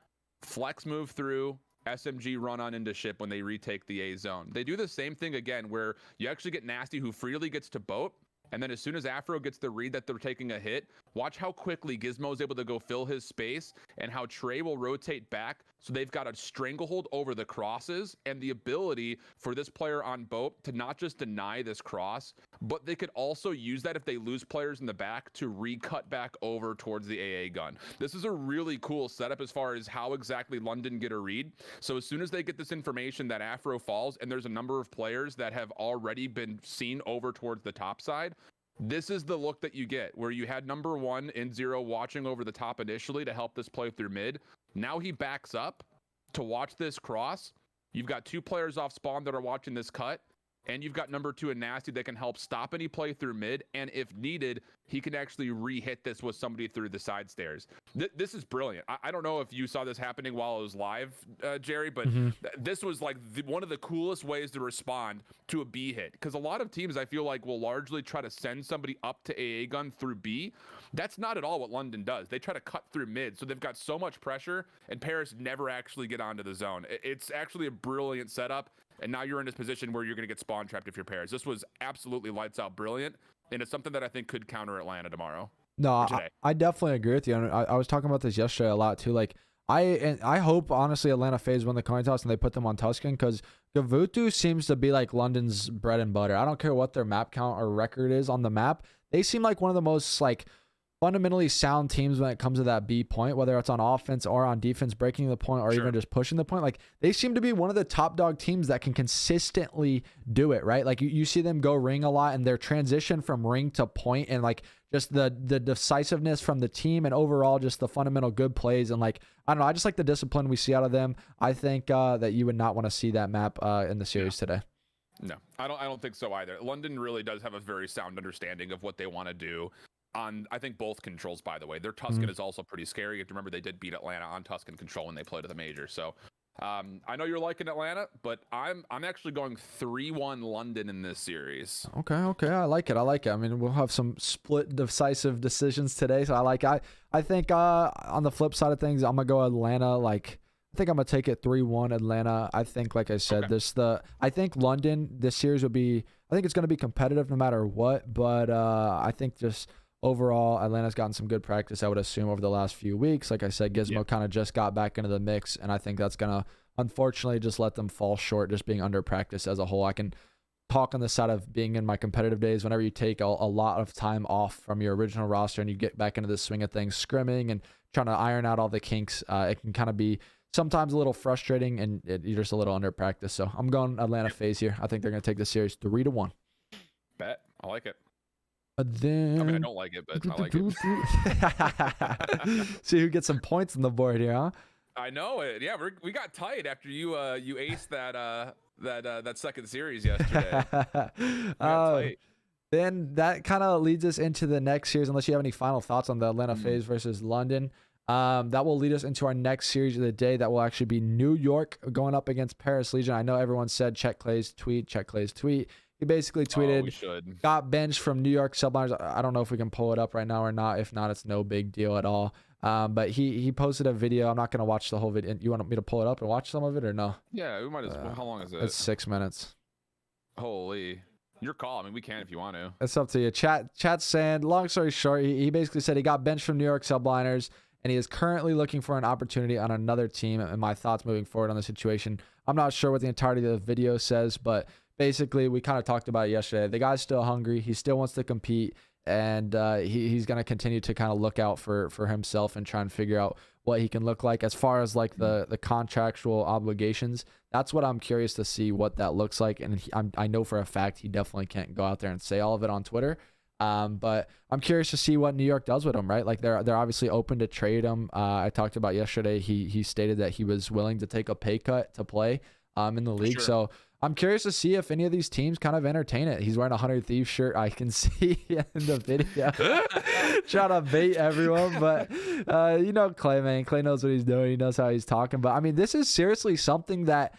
flex move through, SMG run on into ship when they retake the A zone. They do the same thing again, where you actually get Nasty, who freely gets to boat. And then as soon as Afro gets the read that they're taking a hit, watch how quickly Gizmo is able to go fill his space, and how Trey will rotate back. So they've got a stranglehold over the crosses, and the ability for this player on boat to not just deny this cross, but they could also use that if they lose players in the back to recut back over towards the AA gun. This is a really cool setup as far as how exactly London get a read. So as soon as they get this information that Afro falls, and there's a number of players that have already been seen over towards the top side, this is the look that you get, where you had number 1 in 0 watching over the top initially to help this play through mid. Now he backs up to watch this cross. You've got 2 players off spawn that are watching this cut, and you've got number 2 and Nasty that can help stop any play through mid, and if needed, he can actually re-hit this with somebody through the side stairs. This is brilliant. I don't know if you saw this happening while it was live, Jerry, but this was like one of the coolest ways to respond to a B hit, because a lot of teams, I feel like, will largely try to send somebody up to AA gun through B. That's not at all what London does. They try to cut through mid, so they've got so much pressure, and Paris never actually get onto the zone. It's actually a brilliant setup. And now you're in this position where you're going to get spawn trapped if you're Paris. This was absolutely lights out brilliant. And it's something that I think could counter Atlanta tomorrow. No, I definitely agree with you. And I was talking about this yesterday a lot too. Like I hope, honestly, Atlanta Faze win the coin toss and they put them on Tuscan, because Gavutu seems to be like London's bread and butter. I don't care what their map count or record is on the map. They seem like one of the most like fundamentally sound teams when it comes to that B point, whether it's on offense or on defense, breaking the point or even just pushing the point. Like, they seem to be one of the top dog teams that can consistently do it, right? Like, you see them go ring a lot, and their transition from ring to point, and like just the decisiveness from the team, and overall just the fundamental good plays. And like, I don't know, I just like the discipline we see out of them. I think that you would not want to see that map in the series today. No, I don't think so either. London really does have a very sound understanding of what they want to do on, I think, both controls, by the way. Their Tuscan is also pretty scary. You have to remember they did beat Atlanta on Tuscan control when they played at the major. So I know you're liking Atlanta, but I'm actually going 3-1 London in this series. Okay. I like it. I mean, we'll have some split decisive decisions today. So I think on the flip side of things, I'm going to go Atlanta. Like, I think I'm going to take it 3-1 Atlanta. I think, like I said, I think London, this series would be, I think it's going to be competitive no matter what. But I think just overall, Atlanta's gotten some good practice, I would assume, over the last few weeks. Like I said, Gizmo kind of just got back into the mix, and I think that's going to, unfortunately, just let them fall short just being under practice as a whole. I can talk on the side of being in my competitive days. Whenever you take a lot of time off from your original roster and you get back into the swing of things, scrimming and trying to iron out all the kinks, it can kind of be sometimes a little frustrating, and you're just a little under practice. So I'm going Atlanta Faze here. I think they're going to take the series 3-1. Bet. I like it. But then, I mean, I don't like it, but I like it. See who gets some points on the board here, huh? I know it. Yeah, we got tight after you aced that second series yesterday. Then that kind of leads us into the next series, unless you have any final thoughts on the Atlanta Faze versus London. That will lead us into our next series of the day. That will actually be New York going up against Paris Legion. I know everyone said check Clay's tweet. He basically tweeted, got benched from New York subliners. I don't know if we can pull it up right now or not. If not, it's no big deal at all. But he posted a video. I'm not going to watch the whole video. You want me to pull it up and watch some of it or no? Yeah, we might as well. How long is it? It's 6 minutes. Holy. Your call. I mean, we can if you want to. It's up to you. Chat's saying, long story short, he basically said he got benched from New York subliners, and he is currently looking for an opportunity on another team. And my thoughts moving forward on the situation, I'm not sure what the entirety of the video says, but basically, we kind of talked about it yesterday. The guy's still hungry. He still wants to compete, and he's going to continue to kind of look out for himself and try and figure out what he can look like. As far as like the contractual obligations, that's what I'm curious to see what that looks like. And I know for a fact he definitely can't go out there and say all of it on Twitter. But I'm curious to see what New York does with him, right? Like they're obviously open to trade him. I talked about yesterday. He stated that he was willing to take a pay cut to play in the league. So I'm curious to see if any of these teams kind of entertain it. He's wearing a 100 Thieves shirt. I can see in the video. Trying to bait everyone. But, Clay, man. Clay knows what he's doing. He knows how he's talking. But, I mean, this is seriously something that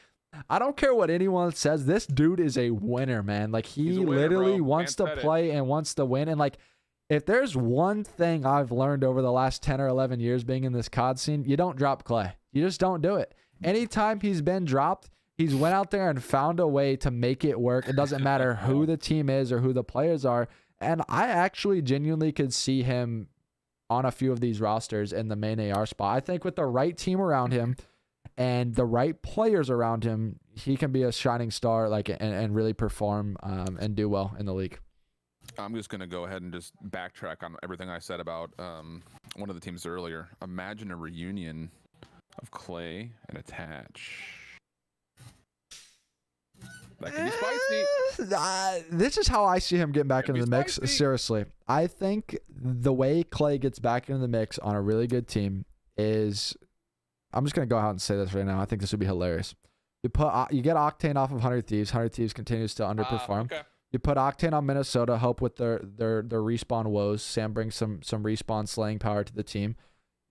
I don't care what anyone says. This dude is a winner, man. Like, he literally wants to play and wants to win. And, like, if there's one thing I've learned over the last 10 or 11 years being in this COD scene, you don't drop Clay. You just don't do it. Anytime he's been dropped, he's went out there and found a way to make it work. It doesn't matter who the team is or who the players are. And I actually genuinely could see him on a few of these rosters in the main AR spot. I think with the right team around him and the right players around him, he can be a shining star, like, and really perform and do well in the league. I'm just going to go ahead and just backtrack on everything I said about one of the teams earlier. Imagine a reunion of Clay and Attach. That could be spicy. This is how I see him getting back into the mix. Spicy. Seriously, I think the way Clay gets back into the mix on a really good team is, I'm just going to go out and say this right now. I think this would be hilarious. You get Octane off of 100 Thieves. 100 Thieves continues to underperform. Okay. You put Octane on Minnesota, help with their respawn woes. Sam brings some respawn slaying power to the team.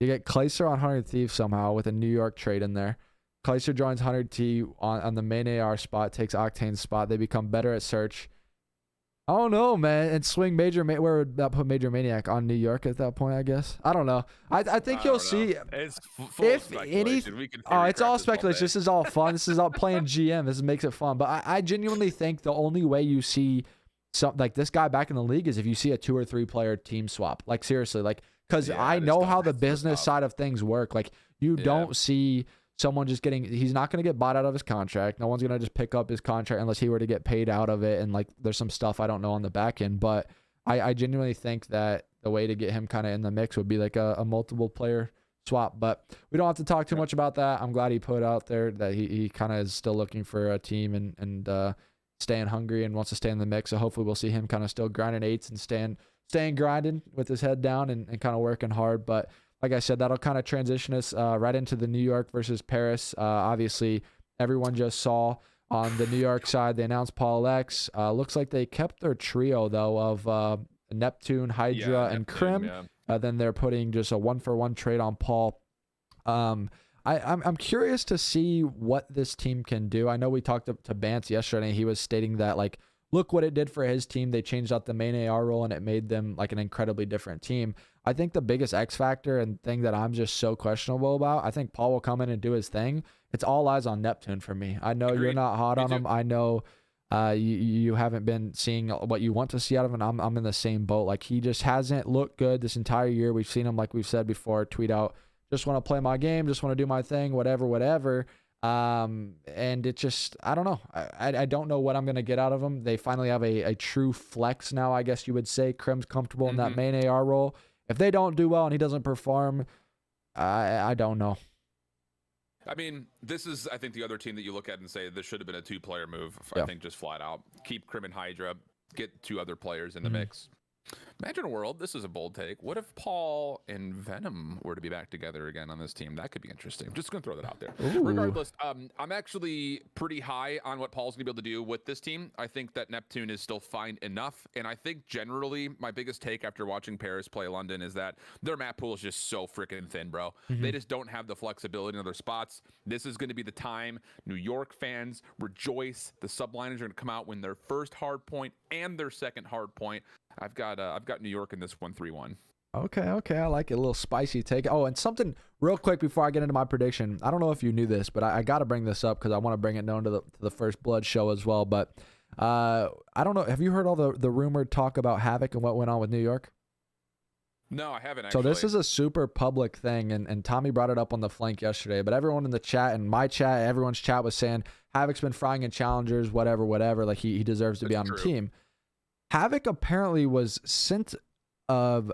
You get Clayster on 100 Thieves somehow with a New York trade in there. Clayster joins 100 T on the main AR spot, takes Octane's spot. They become better at search. I don't know, man. And swing where would that put Major Maniac on New York at that point, I guess? I don't know. I think you'll see. It's full of speculation. It's all speculation. This is all fun. This is all playing GM. This makes it fun. But I genuinely think the only way you see something like this guy back in the league is if you see a 2 or 3 player team swap. Like, seriously, like, because I know how the business side of things work. Like, you don't see someone just he's not going to get bought out of his contract. No one's going to just pick up his contract unless he were to get paid out of it. And like, there's some stuff I don't know on the back end, but I genuinely think that the way to get him kind of in the mix would be like a multiple player swap, but we don't have to talk too much about that. I'm glad he put out there that he kind of is still looking for a team and staying hungry and wants to stay in the mix. So hopefully we'll see him kind of still grinding 8s and staying grinding with his head down and kind of working hard. But like I said, that'll kind of transition us right into the New York versus Paris. Obviously, everyone just saw on the New York side, they announced Paul X. Looks like they kept their trio, though, of Neptune, Hydra, and Crim. Yeah. Then they're putting just a 1-for-1 trade on Paul. I'm curious to see what this team can do. I know we talked to Bance yesterday, and he was stating that, like, look what it did for his team. They changed out the main AR role, and it made them like an incredibly different team. I think the biggest X factor and thing that I'm just so questionable about, I think Paul will come in and do his thing. It's all eyes on Neptune for me. I know you're not hot on him. I know you haven't been seeing what you want to see out of him. I'm in the same boat. Like, he just hasn't looked good this entire year. We've seen him, like we've said before, tweet out, just want to play my game, just want to do my thing, whatever. And it just, I don't know. I don't know what I'm going to get out of him. They finally have a true flex now, I guess you would say. Crim's comfortable in that main AR role. If they don't do well and he doesn't perform, I don't know. I mean, this is, I think, the other team that you look at and say this should have been a 2-player move. I think just flat out. Keep Crim and Hydra, get 2 other players in the mix. Imagine a world, this is a bold take, what if Paul and Venom were to be back together again on this team? That could be interesting. Just going to throw that out there. Ooh. Regardless, I'm actually pretty high on what Paul's going to be able to do with this team. I think that Neptune is still fine enough. And I think generally my biggest take after watching Paris play London is that their map pool is just so freaking thin, bro. They just don't have the flexibility in other spots. This is going to be the time New York fans rejoice. The subliners are going to come out, win their first hard point and their second hard point. I've got New York in this 1-3-1. Okay, I like it. A little spicy take. Oh, and something real quick before I get into my prediction. I don't know if you knew this, but I got to bring this up because I want to bring it known to the First Blood show as well. But I don't know. Have you heard all the rumored talk about Havoc and what went on with New York? No, I haven't actually. So this is a super public thing, and Tommy brought it up on the flank yesterday. But everyone in the chat and my chat, everyone's chat was saying Havoc's been frying in challengers, whatever. Like he deserves to be on the team. Havoc apparently was sent an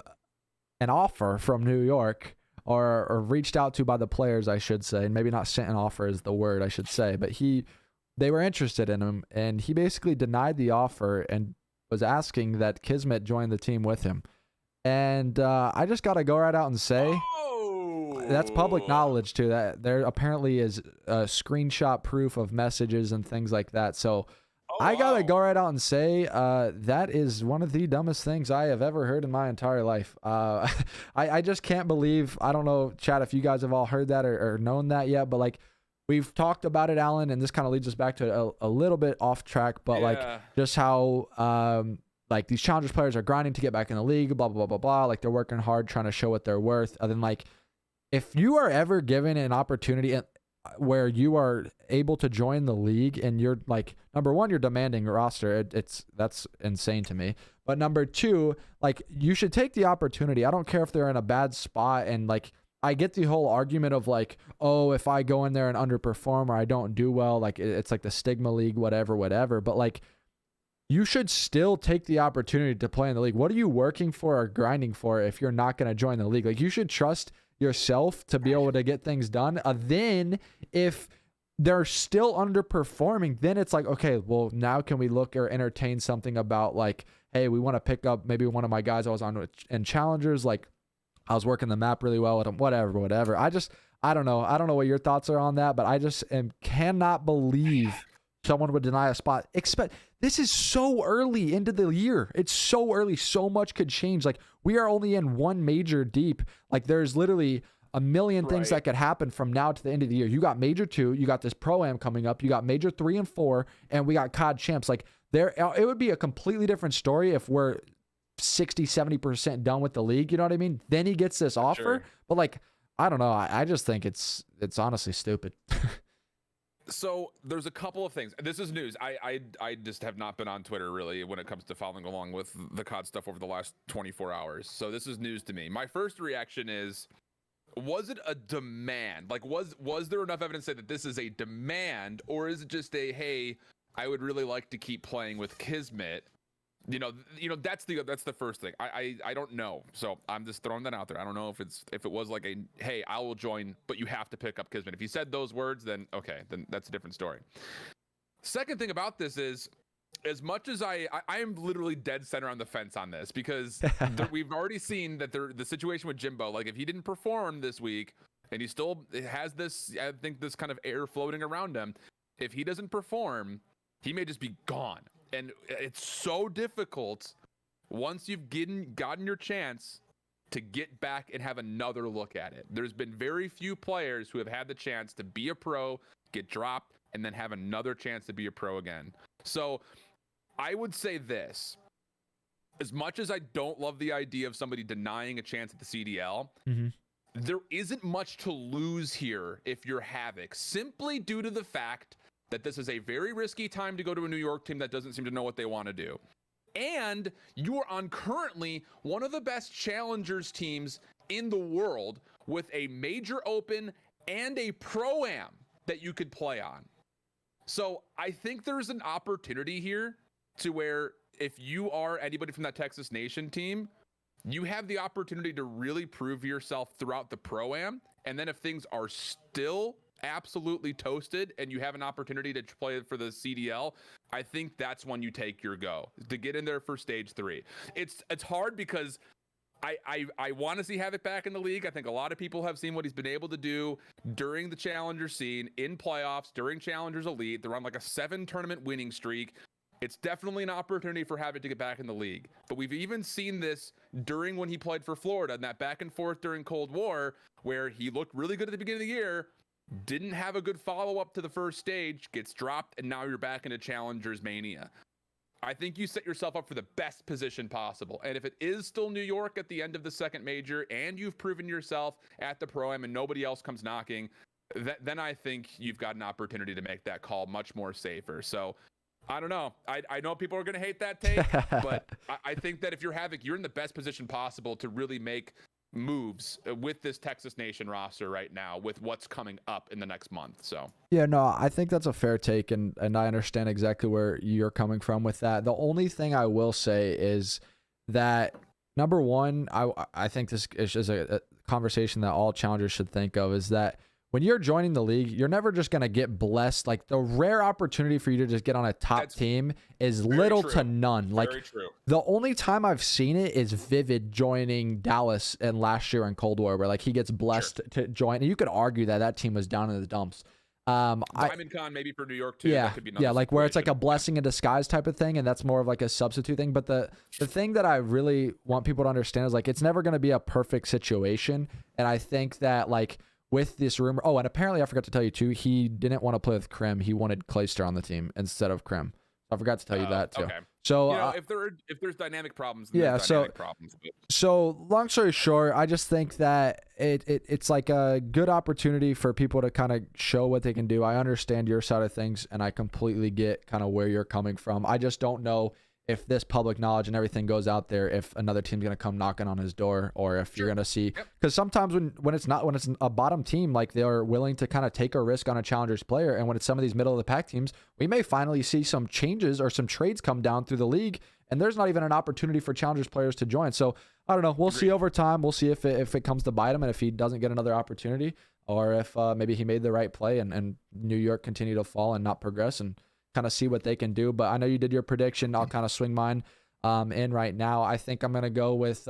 offer from New York or reached out to by the players, I should say. Maybe not sent an offer is the word I should say, but they were interested in him, and he basically denied the offer and was asking that Kismet join the team with him. And I just got to go right out and say that's public knowledge too, that there apparently is a screenshot proof of messages and things like that. So I gotta go right out and say that is one of the dumbest things I have ever heard in my entire life. I just can't believe, I don't know, chat, if you guys have all heard that or known that yet, but like we've talked about it, Alan, and this kind of leads us back to a little bit off track, but like just how like these challengers players are grinding to get back in the league, blah, blah, blah, blah, blah. Like they're working hard, trying to show what they're worth. And then like, if you are ever given an opportunity where you are able to join the league and you're like, number one, you're demanding roster. That's insane to me. But number two, like you should take the opportunity. I don't care if they're in a bad spot. And like, I get the whole argument of like, oh, if I go in there and underperform or I don't do well, like it's like the stigma league, whatever. But like, you should still take the opportunity to play in the league. What are you working for or grinding for if you're not going to join the league? Like you should trust yourself to be able to get things done. Then if they're still underperforming, then it's like, okay, well now can we look or entertain something about like, hey, we want to pick up maybe one of my guys I was on in challengers. Like I was working the map really well with him, whatever. I don't know. I don't know what your thoughts are on that, but I just cannot believe someone would deny a spot. This is so early into the year. It's so early. So much could change. Like we are only in one major deep. Like there's literally a million things that could happen from now to the end of the year. You got major 2, you got this pro-am coming up, you got major 3 and 4, and we got COD champs. Like it would be a completely different story if we're 60-70% done with the league. You know what I mean? Then he gets this offer. Sure. But like, I don't know. I just think it's honestly stupid. So there's a couple of things. This is news. I just have not been on Twitter really when it comes to following along with the COD stuff over the last 24 hours. So this is news to me. My first reaction is, was it a demand? Like was there enough evidence to say that this is a demand, or is it just a, hey, I would really like to keep playing with Kismet? You know, that's the first thing. I don't know. So I'm just throwing that out there. I don't know if it was like a, hey, I will join, but you have to pick up Kismet. If he said those words, then okay, then that's a different story. Second thing about this is, as much as I am literally dead center on the fence on this, because we've already seen that the situation with Jimbo, like if he didn't perform this week and he still has this, I think this kind of air floating around him, if he doesn't perform, he may just be gone. And it's so difficult once you've gotten your chance to get back and have another look at it. There's been very few players who have had the chance to be a pro, get dropped, and then have another chance to be a pro again. So I would say this. As much as I don't love the idea of somebody denying a chance at the CDL, there isn't much to lose here if you're Havoc, simply due to the fact that this is a very risky time to go to a New York team that doesn't seem to know what they want to do. And you are on currently one of the best challengers teams in the world with a major open and a pro-am that you could play on. So I think there's an opportunity here to where if you are anybody from that Texas Nation team, you have the opportunity to really prove yourself throughout the pro-am. And then if things are still absolutely toasted and you have an opportunity to play for the CDL, I think that's when you take your go to get in there for stage 3. It's hard because I want to see Havoc back in the league. I think a lot of people have seen what he's been able to do during the challenger scene, in playoffs, during Challengers Elite. They're on like a 7 tournament winning streak. It's definitely an opportunity for Havoc to get back in the league. But we've even seen this during when he played for Florida and that back and forth during Cold War, where he looked really good at the beginning of the year, didn't have a good follow-up to the first stage, gets dropped, and now you're back into Challengers Mania. I think you set yourself up for the best position possible. And if it is still New York at the end of the second major and you've proven yourself at the Pro-Am and nobody else comes knocking, then I think you've got an opportunity to make that call much more safer. So I don't know. I know people are going to hate that take, but I think that if you're Havoc, you're in the best position possible to really make moves with this Texas Nation roster right now with what's coming up in the next month. So yeah, no, I think that's a fair take, and I understand exactly where you're coming from with that. The only thing I will say is that number one, I think this is a conversation that all challengers should think of, is that when you're joining the league, you're never just going to get blessed. Like the rare opportunity for you to just get on a top team is little to none. Like the only time I've seen it is Vivid joining Dallas and last year in Cold War, where like he gets blessed to join. And you could argue that team was down in the dumps. Diamond Con maybe for New York too. Yeah, that could be yeah, like where it's like a blessing in disguise type of thing, and that's more of like a substitute thing. But the thing that I really want people to understand is like it's never going to be a perfect situation. And I think that like with this rumor, and apparently I forgot to tell you too, he didn't want to play with Krim. He wanted Clayster on the team instead of Krim. I forgot to tell you that too. Okay. So if there's dynamic problems, then yeah, there's dynamic problems. So long story short, I just think that it's like a good opportunity for people to kind of show what they can do. I understand your side of things, and I completely get kind of where you're coming from. I just don't know if this public knowledge and everything goes out there, if another team's going to come knocking on his door, or if you're going to see, because sometimes when it's a bottom team, like they're willing to kind of take a risk on a challenger's player. And when it's some of these middle of the pack teams, we may finally see some changes or some trades come down through the league, and there's not even an opportunity for challengers players to join. So I don't know. We'll see over time. We'll see if it comes to bite him, and if he doesn't get another opportunity, or if maybe he made the right play and New York continue to fall and not progress, and kind of see what they can do. But I know you did your prediction. I'll kind of swing mine in right now. I think I'm going to go with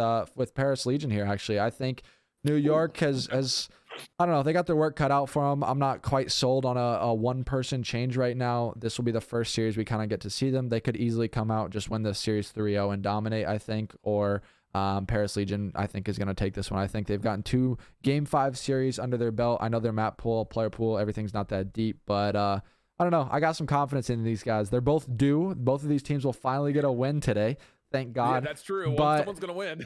Paris Legion here, actually. I think New York has I don't know, they got their work cut out for them. I'm not quite sold on a one-person change right now. This will be the first series we kind of get to see them. They could easily come out, just win the series 3-0 and dominate, I think, or Paris Legion, I think, is going to take this one. I think they've gotten 2 Game 5 series under their belt. I know their map pool, player pool, everything's not that deep, but I don't know. I got some confidence in these guys. They're both due. Both of these teams will finally get a win today. Thank God. Yeah, that's true. But someone's gonna win.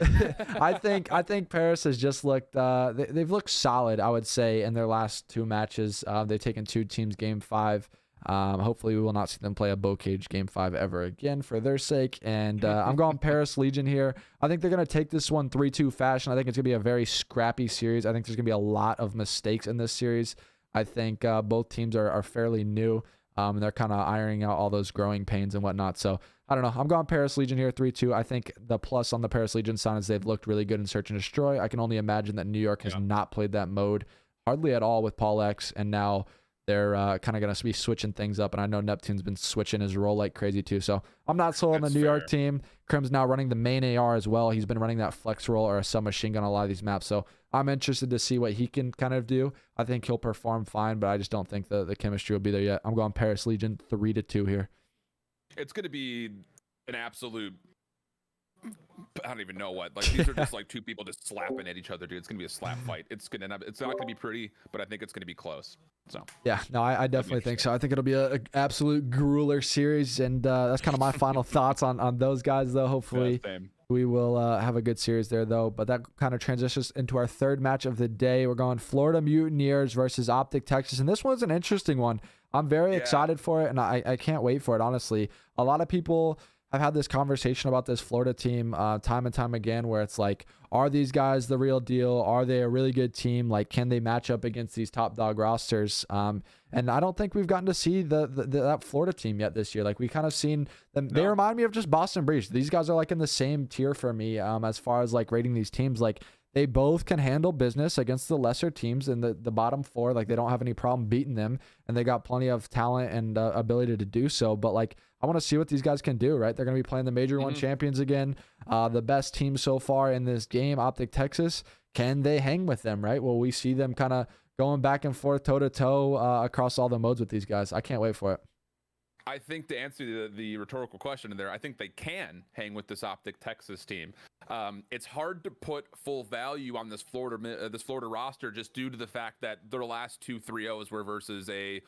I think Paris has just looked. They've looked solid, I would say, in their last 2 matches. They've taken 2 teams Game 5. Hopefully, we will not see them play a bow cage Game 5 ever again for their sake. And I'm going Paris Legion here. I think they're gonna take this one 3-2 fashion. I think it's gonna be a very scrappy series. I think there's gonna be a lot of mistakes in this series. I think both teams are fairly new, and they're kind of ironing out all those growing pains and whatnot. So I don't know. I'm going Paris Legion here, 3-2. I think the plus on the Paris Legion side is they've looked really good in Search and Destroy. I can only imagine that New York has not played that mode hardly at all with Paul X, and now they're kind of going to be switching things up. And I know Neptune's been switching his role like crazy too. So I'm not sold on the New York team. Krim's now running the main AR as well. He's been running that flex role or a submachine gun on a lot of these maps. So I'm interested to see what he can kind of do. I think he'll perform fine, but I just don't think the chemistry will be there yet. I'm going Paris Legion 3-2 here. It's going to be an absolute, I don't even know what. Like, these are just like 2 people just slapping at each other, dude. It's gonna be a slap fight. It's not gonna be pretty, but I think it's gonna be close. So yeah, no, I definitely think so. I think it'll be an absolute grueler series, and that's kind of my final thoughts on those guys, though. Hopefully we will have a good series there, though. But that kind of transitions into our 3rd match of the day. We're going Florida Mutineers versus OpTic Texas, and this one's an interesting one. I'm very excited for it, and I can't wait for it, honestly. A lot of people have had this conversation about this Florida team time and time again, where it's like, are these guys the real deal? Are they a really good team? Like, can they match up against these top dog rosters? And I don't think we've gotten to see that Florida team yet this year. Like, we kind of seen them. They remind me of just Boston Breach. These guys are like in the same tier for me as far as like rating these teams. Like, they both can handle business against the lesser teams in the bottom 4. Like, they don't have any problem beating them, and they got plenty of talent and ability to do so. But like, I want to see what these guys can do, right? They're going to be playing the Major 1 champions again. The best team so far in this game, OpTic Texas. Can they hang with them, right? Will we see them kind of going back and forth, toe-to-toe across all the modes with these guys? I can't wait for it. I think to answer the rhetorical question in there, I think they can hang with this OpTic Texas team. It's hard to put full value on this Florida roster just due to the fact that their last 2 3-0s were versus a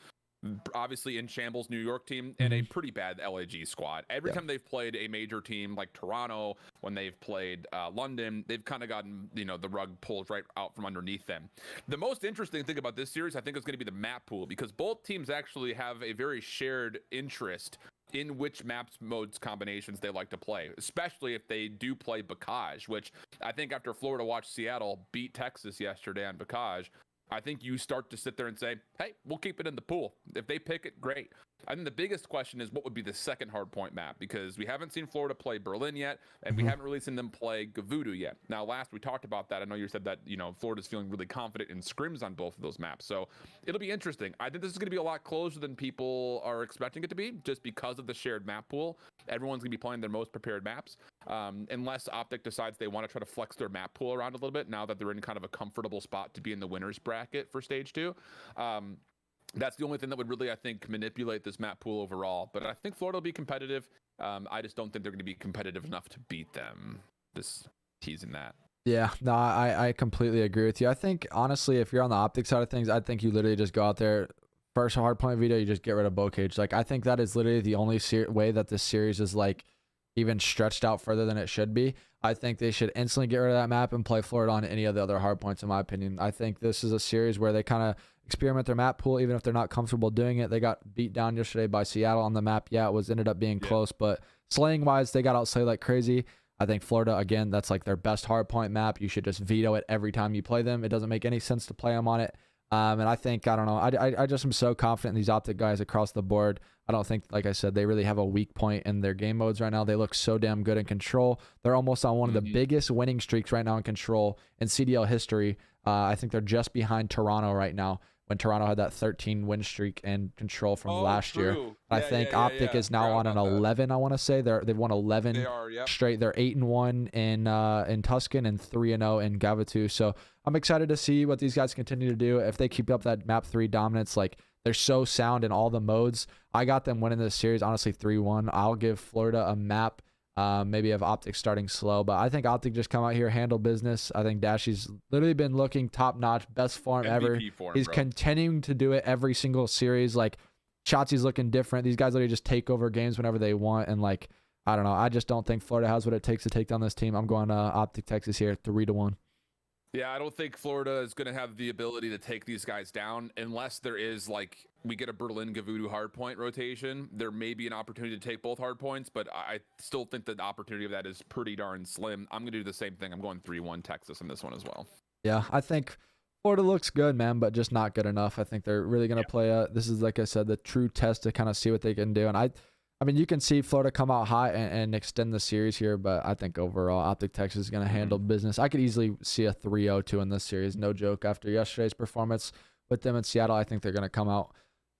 obviously in shambles New York team and a pretty bad LAG squad. Every time they've played a major team like Toronto, when they've played London, they've kind of gotten, the rug pulled right out from underneath them. The most interesting thing about this series, I think, is going to be the map pool, because both teams actually have a very shared interest in which maps modes combinations they like to play, especially if they do play Bacage, which I think after Florida watched Seattle beat Texas yesterday on Bacage, I think you start to sit there and say, hey, we'll keep it in the pool. If they pick it, great. I think the biggest question is what would be the second hardpoint map, because we haven't seen Florida play Berlin yet, and we haven't really seen them play Gavudu yet. Now, last we talked about that. I know you said that, Florida's feeling really confident in scrims on both of those maps. So it'll be interesting. I think this is going to be a lot closer than people are expecting it to be, just because of the shared map pool. Everyone's going to be playing their most prepared maps, unless OpTic decides they want to try to flex their map pool around a little bit now that they're in kind of a comfortable spot to be in the winner's bracket for stage 2. That's the only thing that would really, I think, manipulate this map pool overall. But I think Florida will be competitive. I just don't think they're going to be competitive enough to beat them. Just teasing that. Yeah, no, I completely agree with you. I think, honestly, if you're on the OpTic side of things, I think you literally just go out there, first hardpoint video, you just get rid of bow cage. Like, I think that is literally the only way that this series is, like, even stretched out further than it should be. I think they should instantly get rid of that map and play Florida on any of the other hard points, in my opinion. I think this is a series where they kind of experiment their map pool, even if they're not comfortable doing it. They got beat down yesterday by Seattle on the map. Yeah, it ended up being close, but slaying wise, they got outslayed like crazy. I think Florida, again, that's like their best hardpoint map. You should just veto it every time you play them. It doesn't make any sense to play them on it. And I think, I don't know, I just am so confident in these OpTic guys across the board. I don't think, like I said, they really have a weak point in their game modes right now. They look so damn good in Control. They're almost on one of the biggest winning streaks right now in Control in CDL history. I think they're just behind Toronto right now, when Toronto had that 13 win streak in Control from last year. I think OpTic is now on an 11, I want to say. They've won 11 straight. They're 8-1 in Tuscan and 3-0 in Gavatu. So I'm excited to see what these guys continue to do. If they keep up that map 3 dominance, like they're so sound in all the modes. I got them winning this series, honestly, 3-1. I'll give Florida a map. Maybe have OpTic starting slow, but I think OpTic just come out here, handle business. I think Dashy's literally been looking top notch, best form ever. He's continuing to do it every single series. Like Shotzi's looking different. These guys literally just take over games whenever they want. And like, I don't know. I just don't think Florida has what it takes to take down this team. I'm going OpTic Texas here, 3-1. Yeah, I don't think Florida is going to have the ability to take these guys down unless there is, like, we get a Berlin Gavudu hardpoint rotation. There may be an opportunity to take both hardpoints, but I still think the opportunity of that is pretty darn slim. I'm going to do the same thing. I'm going 3-1 Texas in this one as well. Yeah, I think Florida looks good, man, but just not good enough. I think they're really going to play this is, like I said, the true test to kind of see what they can do. And I mean, you can see Florida come out hot and extend the series here, but I think overall OpTic Texas is going to handle business. I could easily see a 3-0-2 in this series. No joke. After yesterday's performance with them in Seattle, I think they're going to come out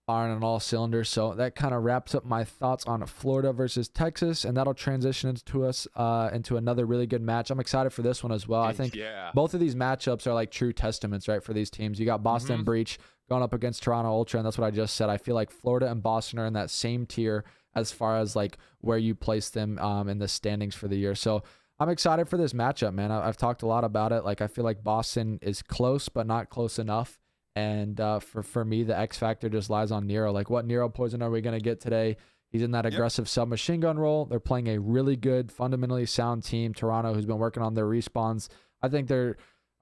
firing on all cylinders. So that kind of wraps up my thoughts on Florida versus Texas, and that'll transition into another really good match. I'm excited for this one as well. I think both of these matchups are like true testaments, right, for these teams. You got Boston Breach going up against Toronto Ultra, and that's what I just said. I feel like Florida and Boston are in that same tier as far as like where you place them in the standings for the year. So I'm excited for this matchup, man. I've talked a lot about it. Like I feel like Boston is close, but not close enough. And for me, the X factor just lies on Nero. Like what Nero poison are we going to get today? He's in that aggressive submachine gun role. They're playing a really good, fundamentally sound team, Toronto, who's been working on their respawns. I think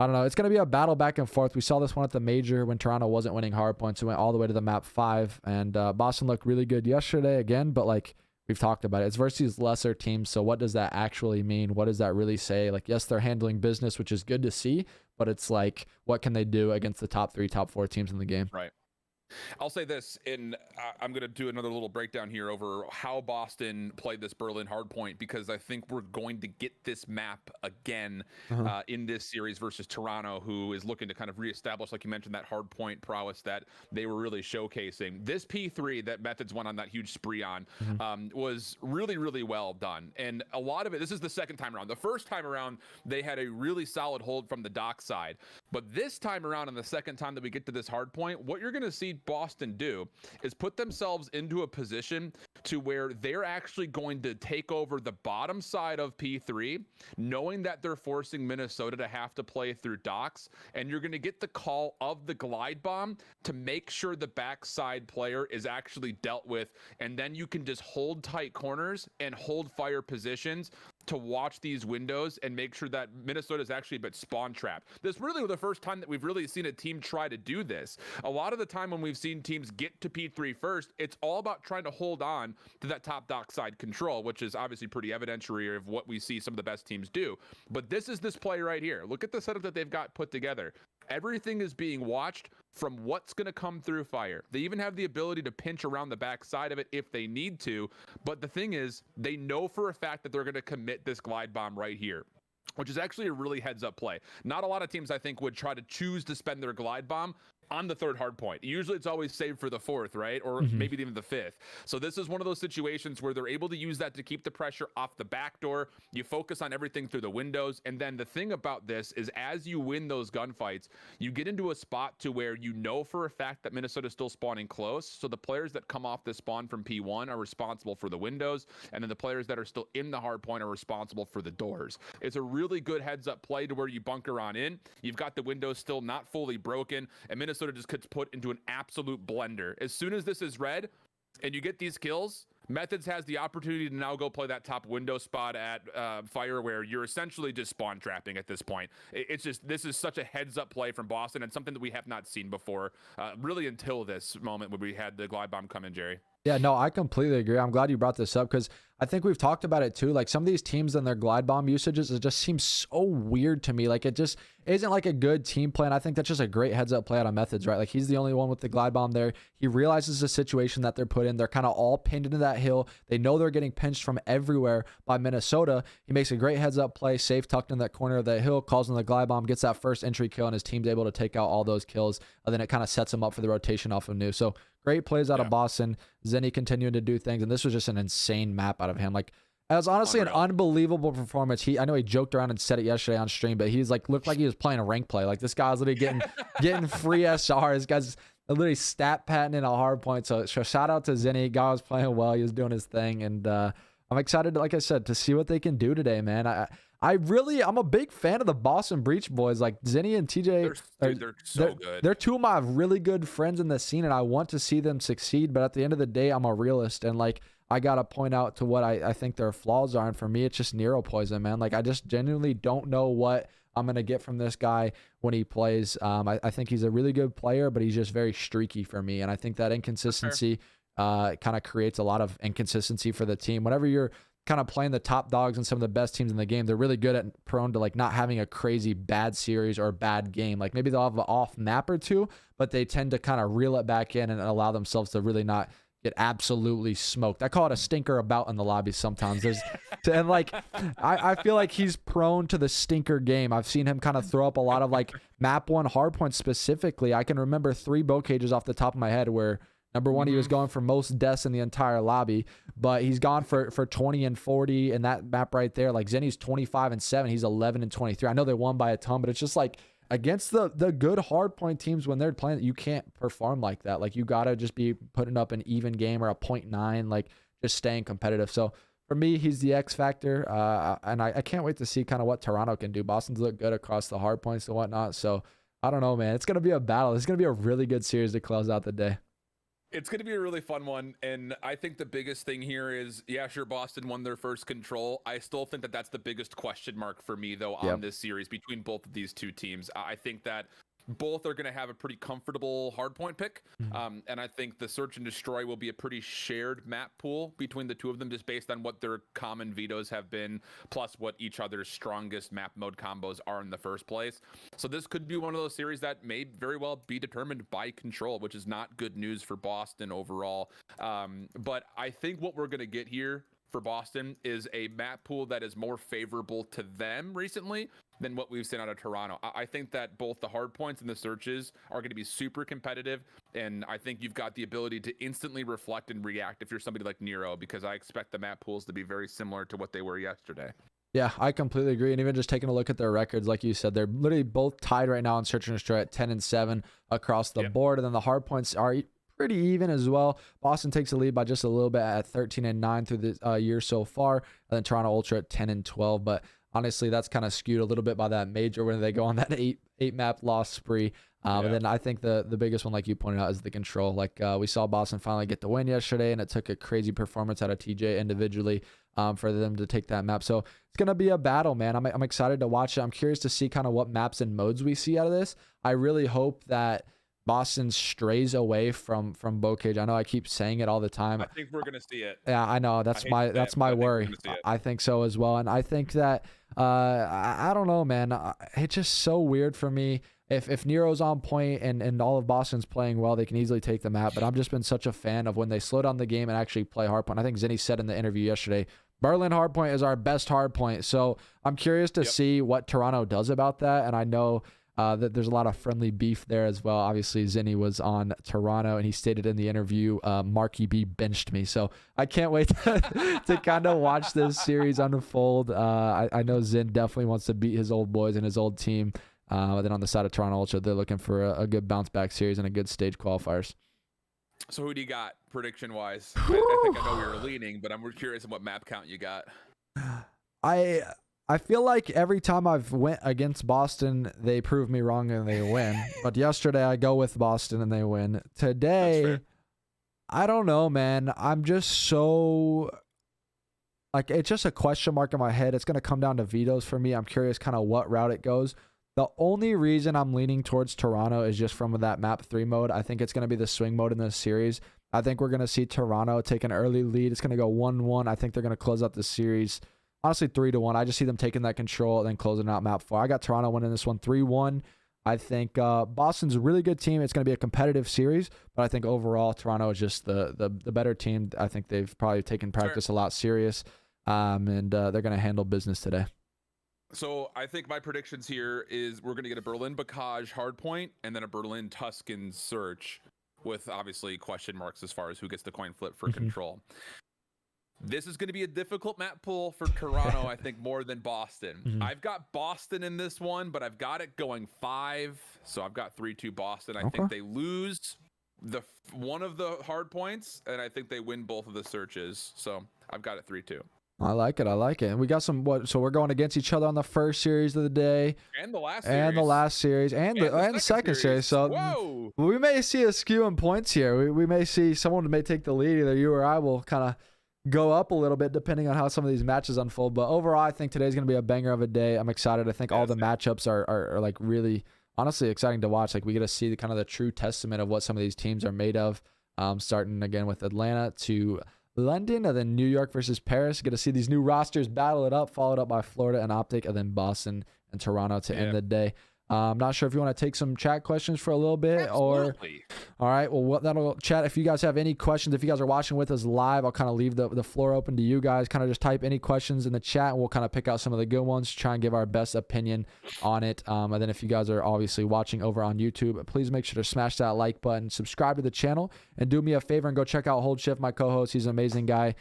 I don't know. It's going to be a battle back and forth. We saw this one at the major when Toronto wasn't winning hard points. It went all the way to the map 5. And Boston looked really good yesterday again. But like we've talked about it, it's versus lesser teams. So what does that actually mean? What does that really say? Like, yes, they're handling business, which is good to see. But it's like, what can they do against the top 3, top 4 teams in the game? Right. I'll say this, and I'm going to do another little breakdown here over how Boston played this Berlin hardpoint, because I think we're going to get this map again in this series versus Toronto, who is looking to kind of reestablish, like you mentioned, that hardpoint prowess that they were really showcasing. This P3 that Methods went on that huge spree on was really, really well done. And a lot of it, this is the second time around. The first time around, they had a really solid hold from the dock side. But this time around, and the second time that we get to this hardpoint, what you're going to see Boston do is put themselves into a position to where they're actually going to take over the bottom side of P3, knowing that they're forcing Minnesota to have to play through docks, and you're going to get the call of the glide bomb to make sure the backside player is actually dealt with, and then you can just hold tight corners and hold fire positions to watch these windows and make sure that Minnesota is actually a bit spawn trapped. This is really the first time that we've really seen a team try to do this. A lot of the time when we've seen teams get to P3 first, it's all about trying to hold on to that top dock side control, which is obviously pretty evidentiary of what we see some of the best teams do. But this is this play right here. Look at the setup that they've got put together. Everything is being watched from what's going to come through fire. They even have the ability to pinch around the back side of it if they need to. But the thing is, they know for a fact that they're going to commit this glide bomb right here, which is actually a really heads up play. Not a lot of teams, I think, would try to choose to spend their glide bomb on the third hard point. Usually it's always saved for the fourth, right? Or maybe even the fifth. So this is one of those situations where they're able to use that to keep the pressure off the back door. You focus on everything through the windows. And then the thing about this is as you win those gunfights, you get into a spot to where you know for a fact that Minnesota's still spawning close. So the players that come off the spawn from P1 are responsible for the windows. And then the players that are still in the hard point are responsible for the doors. It's a really good heads up play to where you bunker on in. You've got the windows still not fully broken, and Minnesota just gets put into an absolute blender. As soon as this is red and you get these kills, Methods has the opportunity to now go play that top window spot at Fire, where you're essentially just spawn trapping at this point. It's just, this is such a heads up play from Boston, and something that we have not seen before, really until this moment when we had the glide bomb come in, Jerry. Yeah, no, I completely agree. I'm glad you brought this up because I think we've talked about it too. Like some of these teams and their glide bomb usages, it just seems so weird to me. Like it just isn't like a good team play. And I think that's just a great heads up play out of Methods, right? Like he's the only one with the glide bomb there. He realizes the situation that they're put in. They're kind of all pinned into that hill. They know they're getting pinched from everywhere by Minnesota. He makes a great heads up play, safe tucked in that corner of that hill, calls in the glide bomb, gets that first entry kill, and his team's able to take out all those kills. And then it kind of sets him up for the rotation off of New. So great plays out of Boston. Zenny continuing to do things, and this was just an insane map out of him. Like, it was honestly an unbelievable performance. I know he joked around and said it yesterday on stream, but he's like looked like he was playing a rank play. Like this guy's literally getting free SR. This guy's literally stat patenting a hard point. So shout out to Zenny. Guy was playing well. He was doing his thing, and I'm excited, like I said, to see what they can do today, man. I'm a big fan of the Boston Breach boys. Like Zenny and TJ, they're so good. They're two of my really good friends in the scene, and I want to see them succeed. But at the end of the day, I'm a realist, and like I gotta point out to what I think their flaws are. And for me, it's just Nero poison, man. Like I just genuinely don't know what I'm gonna get from this guy when he plays. I think he's a really good player, but he's just very streaky for me, and I think that inconsistency kind of creates a lot of inconsistency for the team. Whenever you're kind of playing the top dogs and some of the best teams in the game, they're really good at prone to like not having a crazy bad series or a bad game. Like maybe they'll have an off map or two, but they tend to kind of reel it back in and allow themselves to really not get absolutely smoked. I call it a stinker about in the lobby sometimes. And like I feel like he's prone to the stinker game. I've seen him kind of throw up a lot of like map one hard points specifically. I can remember 3 bow cages off the top of my head where number one, he was going for most deaths in the entire lobby, but he's gone for 20 and 40 in that map right there. Like Zenny's 25 and 7, he's 11 and 23. I know they won by a ton, but it's just like against the good hardpoint teams when they're playing, you can't perform like that. Like you gotta just be putting up an even game or a 0.9, like just staying competitive. So for me, he's the X factor, and I can't wait to see kind of what Toronto can do. Boston's look good across the hard points and whatnot. So I don't know, man. It's gonna be a battle. It's gonna be a really good series to close out the day. It's going to be a really fun one, and I think the biggest thing here is, yeah, sure, Boston won their first control. I still think that that's the biggest question mark for me, though, on this series between both of these two teams. I think that both are going to have a pretty comfortable hardpoint pick, and I think the Search and Destroy will be a pretty shared map pool between the two of them, just based on what their common vetoes have been, plus what each other's strongest map mode combos are in the first place. So this could be one of those series that may very well be determined by control, which is not good news for Boston overall. But I think what we're going to get here for Boston is a map pool that is more favorable to them recently than what we've seen out of Toronto. I think that both the hard points and the searches are going to be super competitive, and I think you've got the ability to instantly reflect and react if you're somebody like Nero, because I expect the map pools to be very similar to what they were yesterday. Yeah, I completely agree. And even just taking a look at their records, like you said, they're literally both tied right now in Search and Destroy at 10 and 7 across the board, and then the hard points are pretty even as well. Boston takes the lead by just a little bit at 13 and 9 through the year so far, and then Toronto Ultra at 10 and 12. But honestly, that's kind of skewed a little bit by that major when they go on that eight map loss spree. And then I think the biggest one, like you pointed out, is the control. Like we saw Boston finally get the win yesterday, and it took a crazy performance out of TJ individually for them to take that map. So it's gonna be a battle, man. I'm excited to watch it. I'm curious to see kind of what maps and modes we see out of this. I really hope that Boston strays away from bow cage. I know I keep saying it all the time. I think we're gonna see it. Yeah, I know. That's my worry. I think so as well. And I think that I don't know, man. It's just so weird for me. If Nero's on point and all of Boston's playing well, they can easily take the map. But I've just been such a fan of when they slow down the game and actually play hardpoint. I think Zenny said in the interview yesterday, Berlin hardpoint is our best hardpoint. So I'm curious to see what Toronto does about that. And I know that there's a lot of friendly beef there as well. Obviously, Zenny was on Toronto, and he stated in the interview, Marky B benched me. So I can't wait to kind of watch this series unfold. I know Zen definitely wants to beat his old boys and his old team. But then on the side of Toronto Ultra, they're looking for a good bounce back series and a good stage qualifiers. So who do you got prediction wise? I think I know where you're leaning, but I'm curious on what map count you got. I feel like every time I've went against Boston, they prove me wrong and they win. But yesterday I go with Boston and they win. Today, I don't know, man. I'm just so like, it's just a question mark in my head. It's going to come down to vetoes for me. I'm curious kind of what route it goes. The only reason I'm leaning towards Toronto is just from that map 3 mode. I think it's going to be the swing mode in this series. I think we're going to see Toronto take an early lead. It's going to go 1-1. I think they're going to close out the series. Honestly, 3-1. I just see them taking that control and then closing out map 4. I got Toronto winning this one 3-1. I think Boston's a really good team. It's going to be a competitive series, but I think overall Toronto is just the better team. I think they've probably taken practice a lot serious, and they're going to handle business today. So I think my predictions here is we're going to get a Berlin Bocage hardpoint and then a Berlin Tuscan search with obviously question marks as far as who gets the coin flip for control. This is going to be a difficult map pull for Toronto, I think, more than Boston. I've got Boston in this one, but I've got it going 5. So I've got 3-2 Boston. I think they lose one of the hard points, and I think they win both of the searches. So I've got it 3-2. I like it. I like it. And we got some so we're going against each other on the first series of the day. And the last series. And the second series. So we may see a skew in points here. We may see someone may take the lead. Either you or I will kind of go up a little bit depending on how some of these matches unfold. But overall, I think today's going to be a banger of a day. I'm excited. I think all the matchups are like really, honestly exciting to watch. Like we get to see the true testament of what some of these teams are made of. Starting again with Atlanta to London, and then New York versus Paris. Get to see these new rosters battle it up, followed up by Florida and OpTic, and then Boston and Toronto to end the day. I'm not sure if you want to take some chat questions for a little bit. Absolutely. All right. Well, that'll chat. If you guys have any questions, if you guys are watching with us live, I'll kind of leave the floor open to you guys. Kind of just type any questions in the chat, and we'll kind of pick out some of the good ones, try and give our best opinion on it. And then if you guys are obviously watching over on YouTube, please make sure to smash that like button, subscribe to the channel, and do me a favor and go check out Hold Shift, my co-host. He's an amazing guy.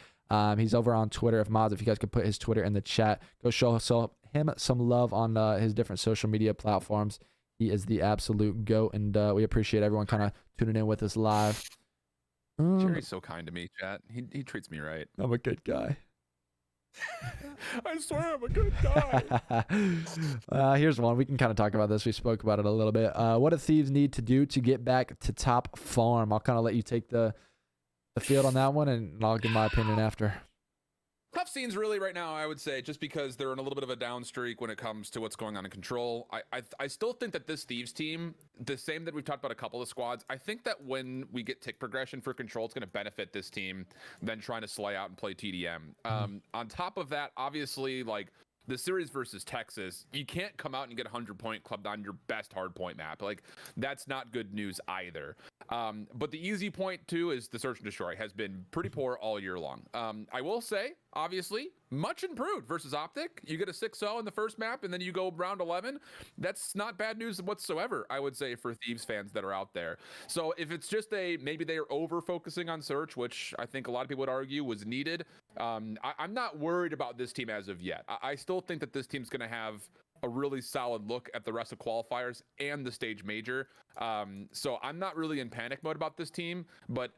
He's over on Twitter. If you guys could put his Twitter in the chat, go show him some love on his different social media platforms. He is the absolute GOAT, and we appreciate everyone kind of tuning in with us live. Jerry's so kind to me, chat. He treats me right. I'm a good guy. I swear I'm a good guy. Here's one. We can kind of talk about this. We spoke about it a little bit. What do Thieves need to do to get back to top farm? I'll kind of let you take the field on that one, and I'll give my opinion after. Tough scenes really right now, I would say, just because they're in a little bit of a down streak when it comes to what's going on in control. I still think that this Thieves team, the same that we've talked about a couple of squads, I think that when we get tick progression for control, it's going to benefit this team than trying to slay out and play TDM. On top of that, obviously, like the series versus Texas, you can't come out and get a 100-point club on your best hardpoint map. Like, that's not good news either. But the easy point, too, is the Search and Destroy has been pretty poor all year long. I will say, obviously, much improved versus OpTic. You get a 6-0 in the first map, and then you go round 11. That's not bad news whatsoever, I would say, for Thieves fans that are out there. So if it's just maybe they are over-focusing on Search, which I think a lot of people would argue was needed, I'm not worried about this team as of yet. I still think that this team's going to have a really solid look at the rest of qualifiers and the stage major. So I'm not really in panic mode about this team, but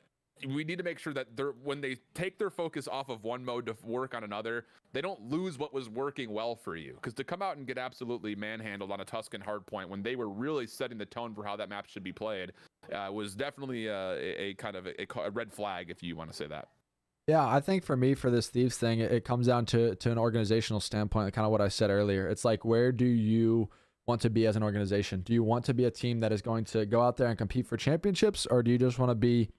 we need to make sure that when they take their focus off of one mode to work on another, they don't lose what was working well for you. Because to come out and get absolutely manhandled on a Tuscan hardpoint when they were really setting the tone for how that map should be played was definitely a kind of a red flag, if you want to say that. Yeah, I think for me, for this Thieves thing, it comes down to an organizational standpoint, kind of what I said earlier. It's like, where do you want to be as an organization? Do you want to be a team that is going to go out there and compete for championships, or do you just want to be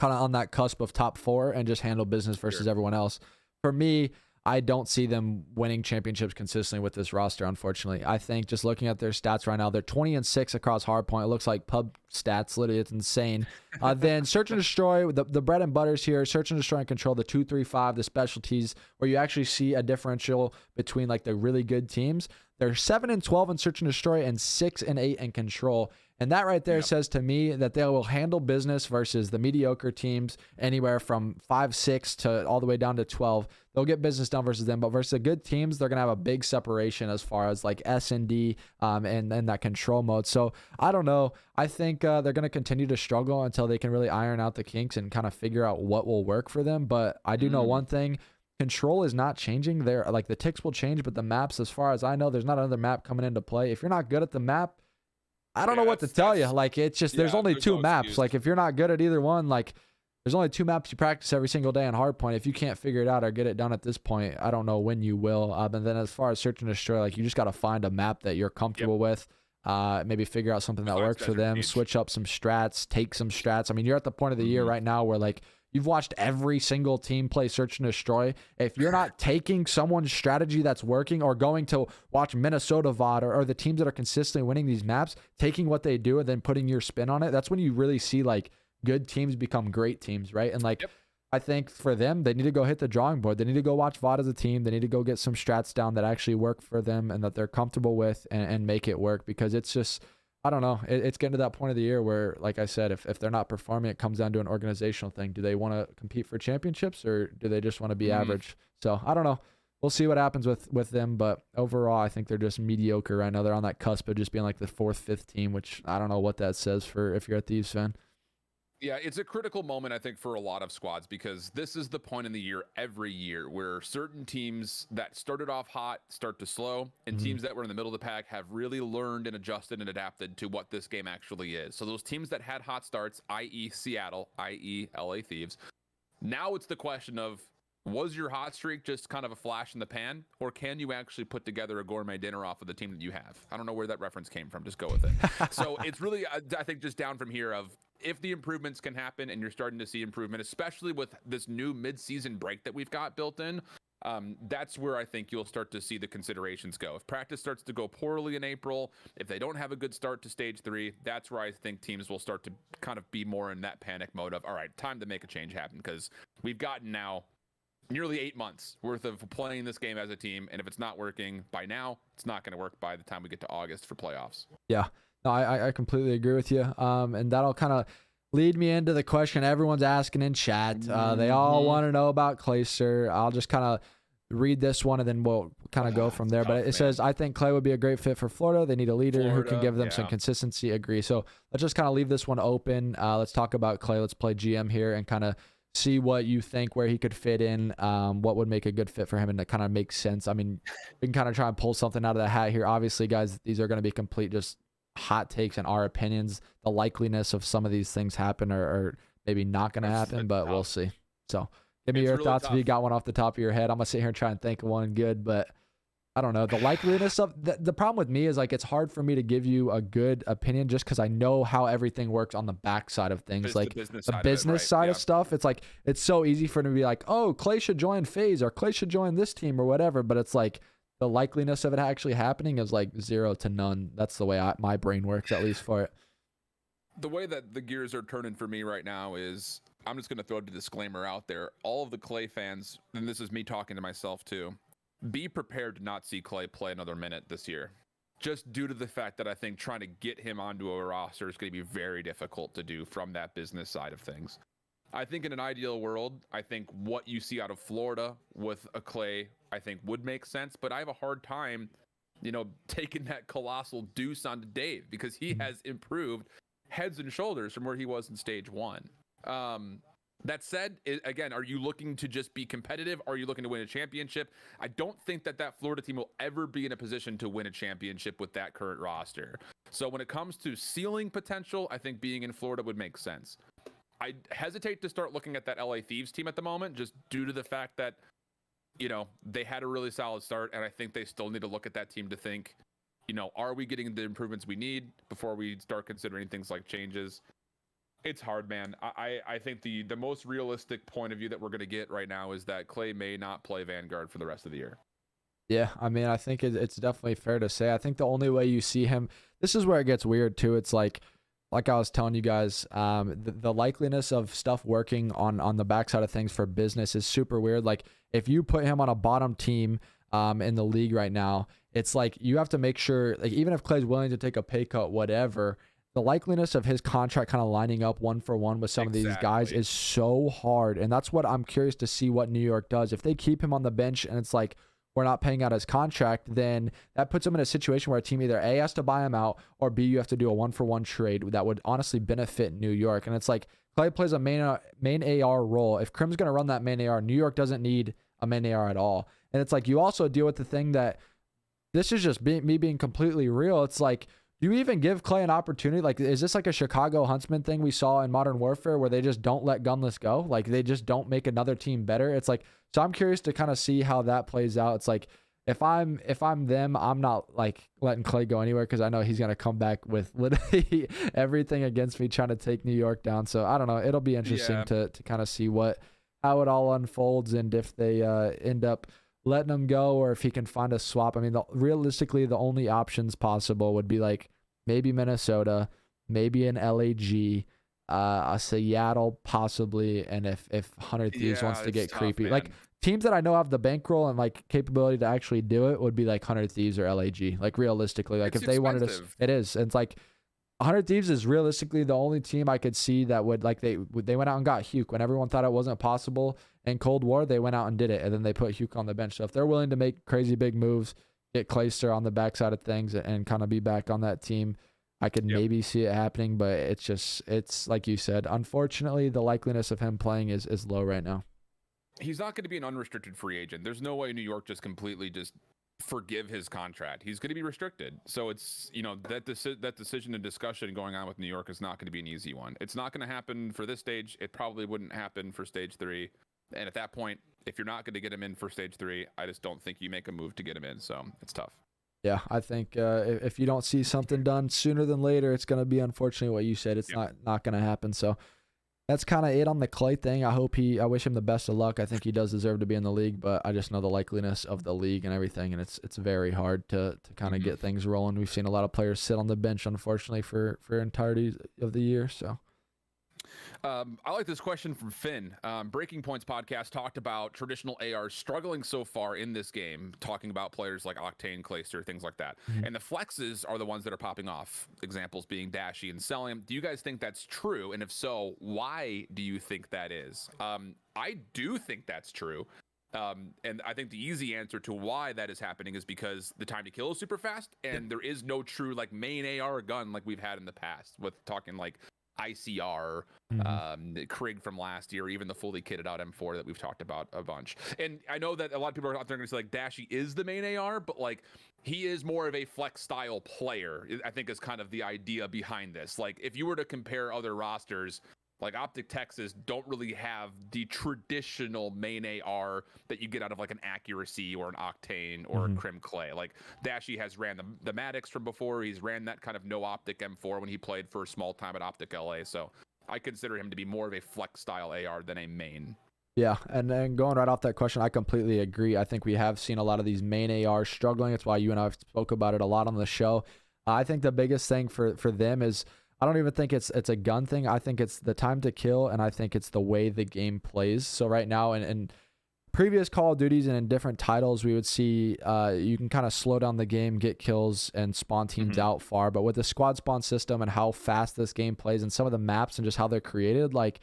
kind of on that cusp of top 4 and just handle business versus everyone else? For me, I don't see them winning championships consistently with this roster, unfortunately. I think just looking at their stats right now, they're 20-6 across hardpoint. It looks like pub stats. Literally, it's insane. Then Search and Destroy, the bread and butters here, Search and Destroy and Control, the 2-3-5, the specialties, where you actually see a differential between like the really good teams. They're 7-12 in Search and Destroy and 6-8 in Control. And that right there says to me that they will handle business versus the mediocre teams anywhere from 5-6 to all the way down to 12. They'll get business done versus them, but versus the good teams, they're going to have a big separation as far as like S&D and that control mode. So I don't know. I think they're going to continue to struggle until they can really iron out the kinks and kind of figure out what will work for them. But I do know one thing. Control is not changing. Like the ticks will change, but the maps, as far as I know, there's not another map coming into play. If you're not good at the map, I don't know what to tell you. Like, it's just, there's only 2 maps. Like, if you're not good at either one, like, there's only 2 maps you practice every single day on Hardpoint. If you can't figure it out or get it done at this point, I don't know when you will. And then as far as search and destroy, like you just got to find a map that you're comfortable with. Maybe figure out something that works for them, switch up some strats, take some strats. I mean, you're at the point of the year right now where like you've watched every single team play search and destroy. If you're not taking someone's strategy that's working or going to watch Minnesota VOD or the teams that are consistently winning these maps, taking what they do and then putting your spin on it, that's when you really see like good teams become great teams, right? And like, I think for them, they need to go hit the drawing board. They need to go watch VOD as a team. They need to go get some strats down that actually work for them and that they're comfortable with and make it work, because it's just, I don't know. It's getting to that point of the year where, like I said, if they're not performing, it comes down to an organizational thing. Do they want to compete for championships or do they just want to be average? So I don't know. We'll see what happens with them. But overall, I think they're just mediocre right now. They're on that cusp of just being like the 4th, 5th team, which I don't know what that says for if you're a Thieves fan. Yeah, it's a critical moment, I think, for a lot of squads, because this is the point in the year every year where certain teams that started off hot start to slow, and teams that were in the middle of the pack have really learned and adjusted and adapted to what this game actually is. So those teams that had hot starts, i.e. Seattle, i.e. LA Thieves, now it's the question of, was your hot streak just kind of a flash in the pan, or can you actually put together a gourmet dinner off of the team that you have? I don't know where that reference came from. Just go with it. So it's really, I think, just down from here of, if the improvements can happen, and you're starting to see improvement, especially with this new mid-season break that we've got built in, that's where I think you'll start to see the considerations go. If practice starts to go poorly in April, if they don't have a good start to stage 3, that's where I think teams will start to kind of be more in that panic mode of, all right, time to make a change happen, because we've gotten now nearly 8 months worth of playing this game as a team, and if it's not working by now, it's not going to work by the time we get to August for playoffs. Yeah. No, I completely agree with you. And that'll kind of lead me into the question everyone's asking in chat. They all want to know about Clayster. I'll just kind of read this one and then we'll kind of go from there. But it says, I think Clay would be a great fit for Florida. They need a leader who can give them some consistency. Agree. So let's just kind of leave this one open. Let's talk about Clay. Let's play GM here and kind of see what you think, where he could fit in, what would make a good fit for him, and that kind of makes sense. I mean, we can kind of try and pull something out of the hat here. Obviously, guys, these are going to be complete just hot takes and our opinions. The likeliness of some of these things happen or maybe not going to happen, but we'll see. So give me your really thoughts if you got one off the top of your head. I'm going to sit here and try and think of one good, but I don't know. The likeliness of the problem with me is like, it's hard for me to give you a good opinion just because I know how everything works on the back side of things. Like the business side of stuff. It's like, it's so easy for me to be like, oh, Clay should join Faze or Clay should join this team or whatever. But it's like, the likeliness of it actually happening is like 0 to none. That's the way my brain works, at least for it. The way that the gears are turning for me right now is, I'm just going to throw the disclaimer out there. All of the Clay fans, and this is me talking to myself too, be prepared to not see Clay play another minute this year. Just due to the fact that I think trying to get him onto a roster is going to be very difficult to do from that business side of things. I think in an ideal world, I think what you see out of Florida with a Clay, I think would make sense, but I have a hard time, taking that colossal deuce onto Dave, because he has improved heads and shoulders from where he was in stage 1. That said, again, are you looking to just be competitive? Are you looking to win a championship? I don't think that Florida team will ever be in a position to win a championship with that current roster. So when it comes to ceiling potential, I think being in Florida would make sense. I hesitate to start looking at that LA Thieves team at the moment, just due to the fact that, they had a really solid start, and I think they still need to look at that team to think, are we getting the improvements we need before we start considering things like changes? It's hard, man. I think the most realistic point of view that we're going to get right now is that Clay may not play Vanguard for the rest of the year. Yeah, I mean, I think it's definitely fair to say. I think the only way you see him, this is where it gets weird too. It's like I was telling you guys, the likeliness of stuff working on the backside of things for business is super weird. Like if you put him on a bottom team in the league right now, it's like you have to make sure, like even if Clay's willing to take a pay cut, whatever, the likeliness of his contract kind of lining up 1-for-1 with some of these guys is so hard. And that's what I'm curious to see what New York does. If they keep him on the bench and it's like, we're not paying out his contract, then that puts him in a situation where a team either A, has to buy him out, or B, you have to do a 1-for-1 trade that would honestly benefit New York. And it's like Clay plays a main AR role. If Crim's going to run that main AR, New York doesn't need a main AR at all. And it's like you also deal with the thing that, this is just me being completely real. It's like you even give Clay an opportunity? Like, is this like a Chicago Huntsman thing we saw in Modern Warfare where they just don't let Gunless go? Like, they just don't make another team better? It's like, so I'm curious to kind of see how that plays out. It's like, if I'm them, I'm not like letting Clay go anywhere because I know he's going to come back with literally everything against me trying to take New York down. So I don't know. It'll be interesting to kind of see how it all unfolds and if they end up letting him go or if he can find a swap. I mean, realistically, the only options possible would be like maybe Minnesota, maybe an LAG, a Seattle possibly, and if 100 Thieves wants to get creepy. Man. Like teams that I know have the bankroll and like capability to actually do it would be like 100 Thieves or LAG. Like realistically, like it's if they expensive. wanted to, it is. And it's like 100 Thieves is realistically the only team I could see that would like they went out and got Huke when everyone thought it wasn't possible. In Cold War, they went out and did it, and then they put Huke on the bench. So if they're willing to make crazy big moves, get Clayster on the backside of things, and kind of be back on that team, I could maybe see it happening. But it's like you said, unfortunately, the likeliness of him playing is low right now. He's not going to be an unrestricted free agent. There's no way New York just completely just forgive his contract. He's going to be restricted. So it's, that decision and discussion going on with New York is not going to be an easy one. It's not going to happen for this stage. It probably wouldn't happen for stage 3. And at that point, if you're not going to get him in for stage 3, I just don't think you make a move to get him in. So it's tough. Yeah, I think if you don't see something done sooner than later, it's going to be unfortunately what you said. It's not going to happen. So that's kind of it on the Clay thing. I wish him the best of luck. I think he does deserve to be in the league, but I just know the likeliness of the league and everything, and it's very hard to kind of get things rolling. We've seen a lot of players sit on the bench, unfortunately, for entirety of the year. So. I like this question from Finn. Breaking Points podcast talked about traditional ARs struggling so far in this game, talking about players like Octane, Clayster, things like that. Mm-hmm. And the flexes are the ones that are popping off, examples being Dashy and Celium. Do you guys think that's true? And if so, why do you think that is? I do think that's true. And I think the easy answer to why that is happening is because the time to kill is super fast, and there is no true like main AR gun like we've had in the past with talking like ICR, Krig from last year, even the fully kitted out M4 that we've talked about a bunch. And I know that a lot of people are out there going to say like Dashy is the main AR, but like he is more of a flex style player, I think is kind of the idea behind this. Like if you were to compare other rosters, like OpTic Texas don't really have the traditional main AR that you get out of like an Accuracy or an Octane or a Crim Clay. Like Dashy has ran the Maddox from before. He's ran that kind of no OpTic M4 when he played for a small time at OpTic LA. So I consider him to be more of a flex style AR than a main. Yeah, and then going right off that question, I completely agree. I think we have seen a lot of these main ARs struggling. It's why you and I have spoke about it a lot on the show. I think the biggest thing for them is I don't even think it's a gun thing. I think it's the time to kill, and I think it's the way the game plays. So right now, in previous Call of Duties and in different titles, we would see you can kind of slow down the game, get kills, and spawn teams out far. But with the squad spawn system and how fast this game plays and some of the maps and just how they're created, like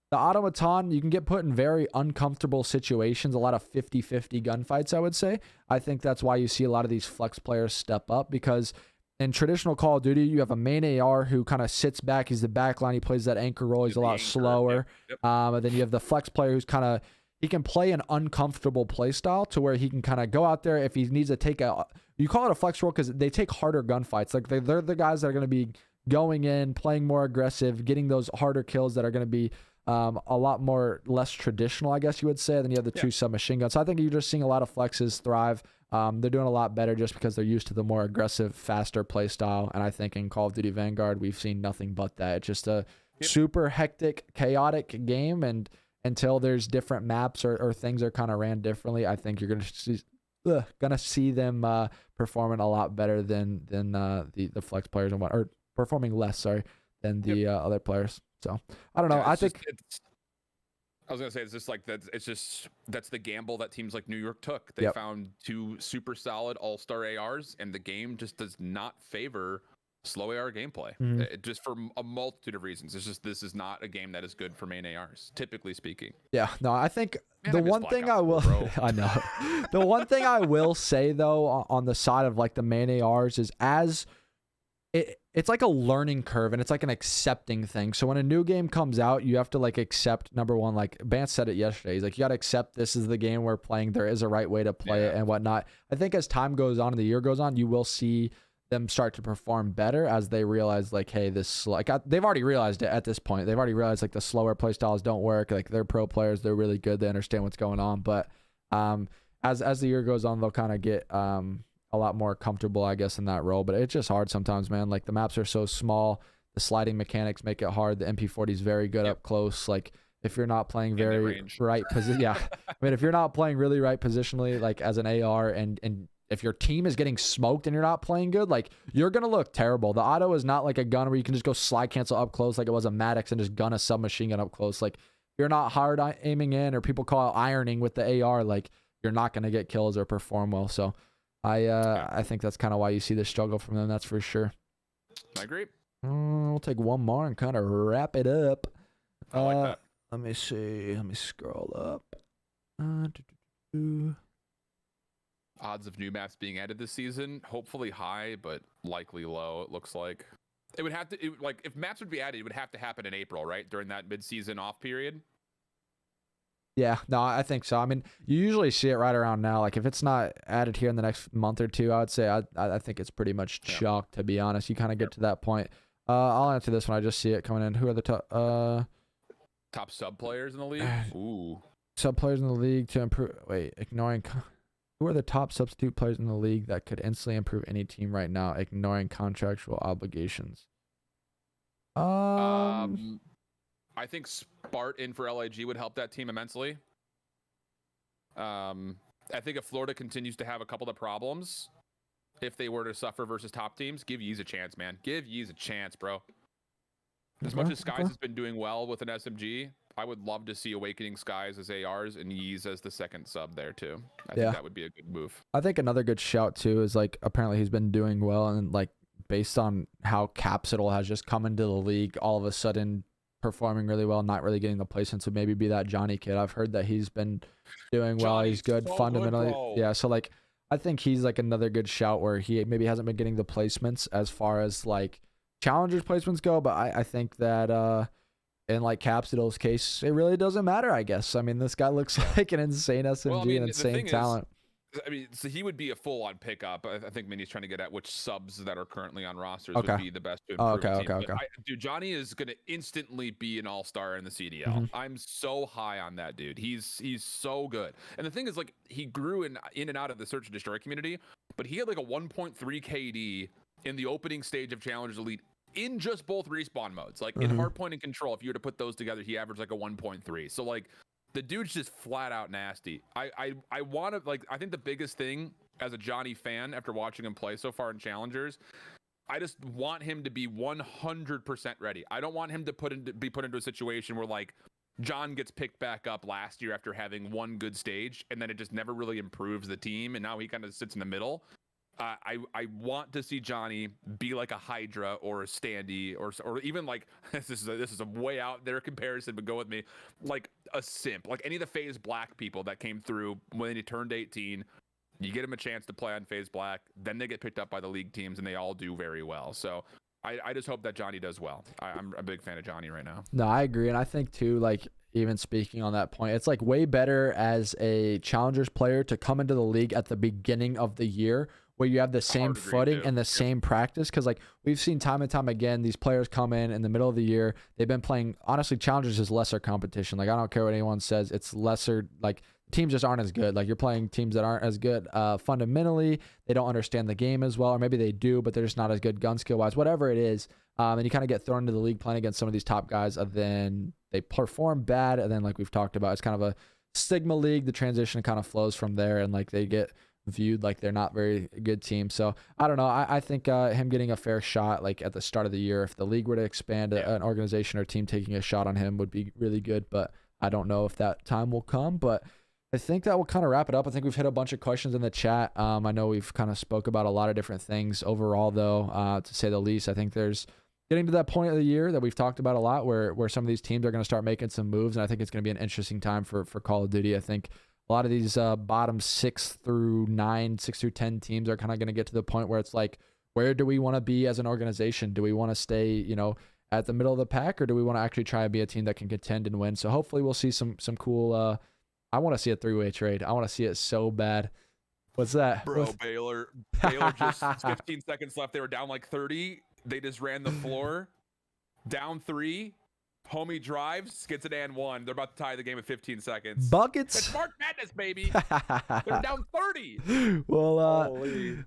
the Automaton, you can get put in very uncomfortable situations, a lot of 50-50 gunfights, I would say. I think that's why you see a lot of these flex players step up, because in traditional Call of Duty, you have a main AR who kind of sits back. He's the back line. He plays that anchor role. He's a lot slower. And then you have the flex player who's kind of, he can play an uncomfortable play style to where he can kind of go out there if he needs to take you call it a flex role because they take harder gunfights. Like they're the guys that are going to be going in, playing more aggressive, getting those harder kills that are going to be a lot more less traditional, I guess you would say. Then you have the two submachine guns. So I think you're just seeing a lot of flexes thrive. They're doing a lot better just because they're used to the more aggressive, faster play style. And I think in Call of Duty Vanguard, we've seen nothing but that. It's just a super hectic, chaotic game. And until there's different maps or things are kind of ran differently, I think you're gonna see them performing a lot better than the flex players or performing less, than the other players. So I don't know. I think I was gonna say it's just like that's the gamble that teams like New York took. They found two super solid all-star ARs, and the game just does not favor slow AR gameplay. Just for a multitude of reasons. It's just this is not a game that is good for main ARs, typically speaking. Yeah, no, I think the one thing I will I know. The one thing I will say though on the side of like the main ARs is it's like a learning curve, and it's like an accepting thing. So when a new game comes out, you have to like accept, number one, like Bance said it yesterday. He's like, you got to accept this is the game we're playing. There is a right way to play it and whatnot. I think as time goes on and the year goes on, you will see them start to perform better as they realize like, hey, this like they've already realized it at this point. They've already realized like the slower play styles don't work. Like they're pro players, they're really good, they understand what's going on. But as the year goes on, they'll kind of get a lot more comfortable, I guess, in that role. But it's just hard sometimes, man. Like the maps are so small, the sliding mechanics make it hard. The MP40 is very good up close. Like if you're not playing very right position, yeah. I mean, if you're not playing really right positionally, like as an AR, and if your team is getting smoked and you're not playing good, like you're going to look terrible. The auto is not like a gun where you can just go slide cancel up close like it was a Maddox and just gun a submachine gun up close. Like you're not hard aiming in, or people call it ironing with the AR. Like you're not going to get kills or perform well. So I think that's kind of why you see the struggle from them. That's for sure. I agree. We'll take one more and kind of wrap it up. I like that. Let me see. Let me scroll up. Odds of new maps being added this season, hopefully high, but likely low. It looks like it would have to. Like if maps would be added, it would have to happen in April, right? During that mid-season off period. Yeah, no, I think so. I mean, you usually see it right around now. Like if it's not added here in the next month or two, I would say I think it's pretty much chalked, to be honest. You kind of get to that point. I'll answer this one. I just see it coming in. Who are the top sub players in the league? Ooh, sub players in the league to improve. Wait, ignoring. Who are the top substitute players in the league that could instantly improve any team right now, ignoring contractual obligations? I think Spartan for LIG would help that team immensely. I think if Florida continues to have a couple of problems, if they were to suffer versus top teams, give Yeez a chance, man. Give Yeez a chance, bro. As much as Skies has been doing well with an SMG, I would love to see Awakening Skies as ARs and Yeez as the second sub there too. I think that would be a good move. I think another good shout too is like apparently he's been doing well, and like based on how Capsidal has just come into the league all of a sudden performing really well, not really getting the placement, so maybe be that Johnny kid. I've heard that he's been doing well. Johnny's he's good so fundamentally. Good, yeah, so like I think he's like another good shout where he maybe hasn't been getting the placements as far as like challengers placements go, but I think that in like Capsidal's case, it really doesn't matter, I guess. I mean, this guy looks like an insane SMG and insane talent. I mean, so he would be a full-on pickup. I think Minnie's trying to get at which subs that are currently on rosters would be the best to improve the team. Okay. Dude, Johnny is going to instantly be an all-star in the CDL. I'm so high on that dude. He's so good. And the thing is, like, he grew in and out of the Search and Destroy community, but he had like a 1.3 KD in the opening stage of Challengers Elite in just both respawn modes. Like in hardpoint and control, if you were to put those together, he averaged like a 1.3. So like the dude's just flat out nasty. I want to like, I think the biggest thing as a Johnny fan after watching him play so far in Challengers, I just want him to be 100% ready. I don't want him to be put into a situation where like John gets picked back up last year after having one good stage and then it just never really improves the team and now he kind of sits in the middle. I want to see Johnny be like a Hydra or a Standy or even like this is a way out there comparison, but go with me, like a simp, like any of the Faze Black people that came through when he turned 18. You get them a chance to play on Faze Black, then they get picked up by the league teams and they all do very well. So I just hope that Johnny does well. I'm a big fan of Johnny right now. No, I agree. And I think too, like even speaking on that point, it's like way better as a Challengers player to come into the league at the beginning of the year where you have the same footing and the same practice. Because like we've seen time and time again, these players come in the middle of the year. They've been playing, honestly, Challengers is lesser competition. Like I don't care what anyone says. It's lesser, like teams just aren't as good. Like you're playing teams that aren't as good fundamentally. They don't understand the game as well, or maybe they do, but they're just not as good gun skill wise, whatever it is. And you kind of get thrown into the league playing against some of these top guys, and then they perform bad. And then like we've talked about, it's kind of a stigma league. The transition kind of flows from there, and like they get viewed like they're not very good team. So I don't know. I think him getting a fair shot like at the start of the year, if the league were to expand, an organization or team taking a shot on him would be really good. But I don't know if that time will come. But I think that will kind of wrap it up. I think we've hit a bunch of questions in the chat. I know we've kind of spoke about a lot of different things overall, though, to say the least. I think there's getting to that point of the year that we've talked about a lot where some of these teams are going to start making some moves. And I think it's going to be an interesting time for Call of Duty. I think a lot of these bottom 6 through 9, 6 through 10 teams are kind of going to get to the point where it's like, where do we want to be as an organization? Do we want to stay, you know, at the middle of the pack, or do we want to actually try and be a team that can contend and win? So hopefully we'll see some cool, I want to see a 3-way trade. I want to see it so bad. What's that? Bro, Baylor just 15 seconds left. They were down like 30. They just ran the floor. Down 3. Homie drives, gets an and 1. They're about to tie the game at 15 seconds. Buckets. It's March Madness, baby. They're down 30. Well,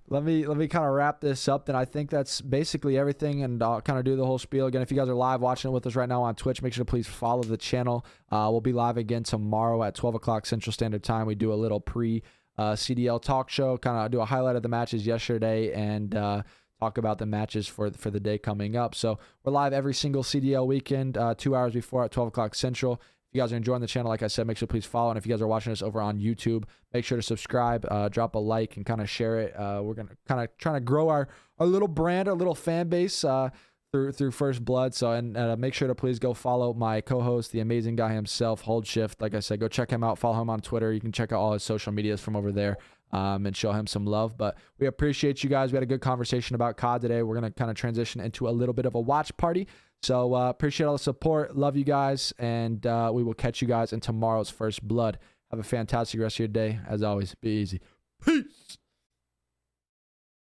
let me kind of wrap this up. Then I think that's basically everything, and I'll kind of do the whole spiel again. If you guys are live watching it with us right now on Twitch, make sure to please follow the channel. We'll be live again tomorrow at 12 o'clock Central Standard Time. We do a little CDL talk show, kind of do a highlight of the matches yesterday, and talk about the matches for the day coming up. So we're live every single CDL weekend, 2 hours before at 12 o'clock Central. If you guys are enjoying the channel, like I said, make sure to please follow. And if you guys are watching us over on YouTube, make sure to subscribe, drop a like, and kind of share it. We're going to kind of trying to grow our little brand, our little fan base through First Blood. So, and make sure to please go follow my co-host, the amazing guy himself, Hold Shift. Like I said, go check him out. Follow him on Twitter. You can check out all his social medias from over there. And show him some love. But we appreciate you guys. We had a good conversation about COD today. We're going to kind of transition into a little bit of a watch party. So appreciate all the support. Love you guys. And we will catch you guys in tomorrow's First Blood. Have a fantastic rest of your day. As always, be easy. Peace.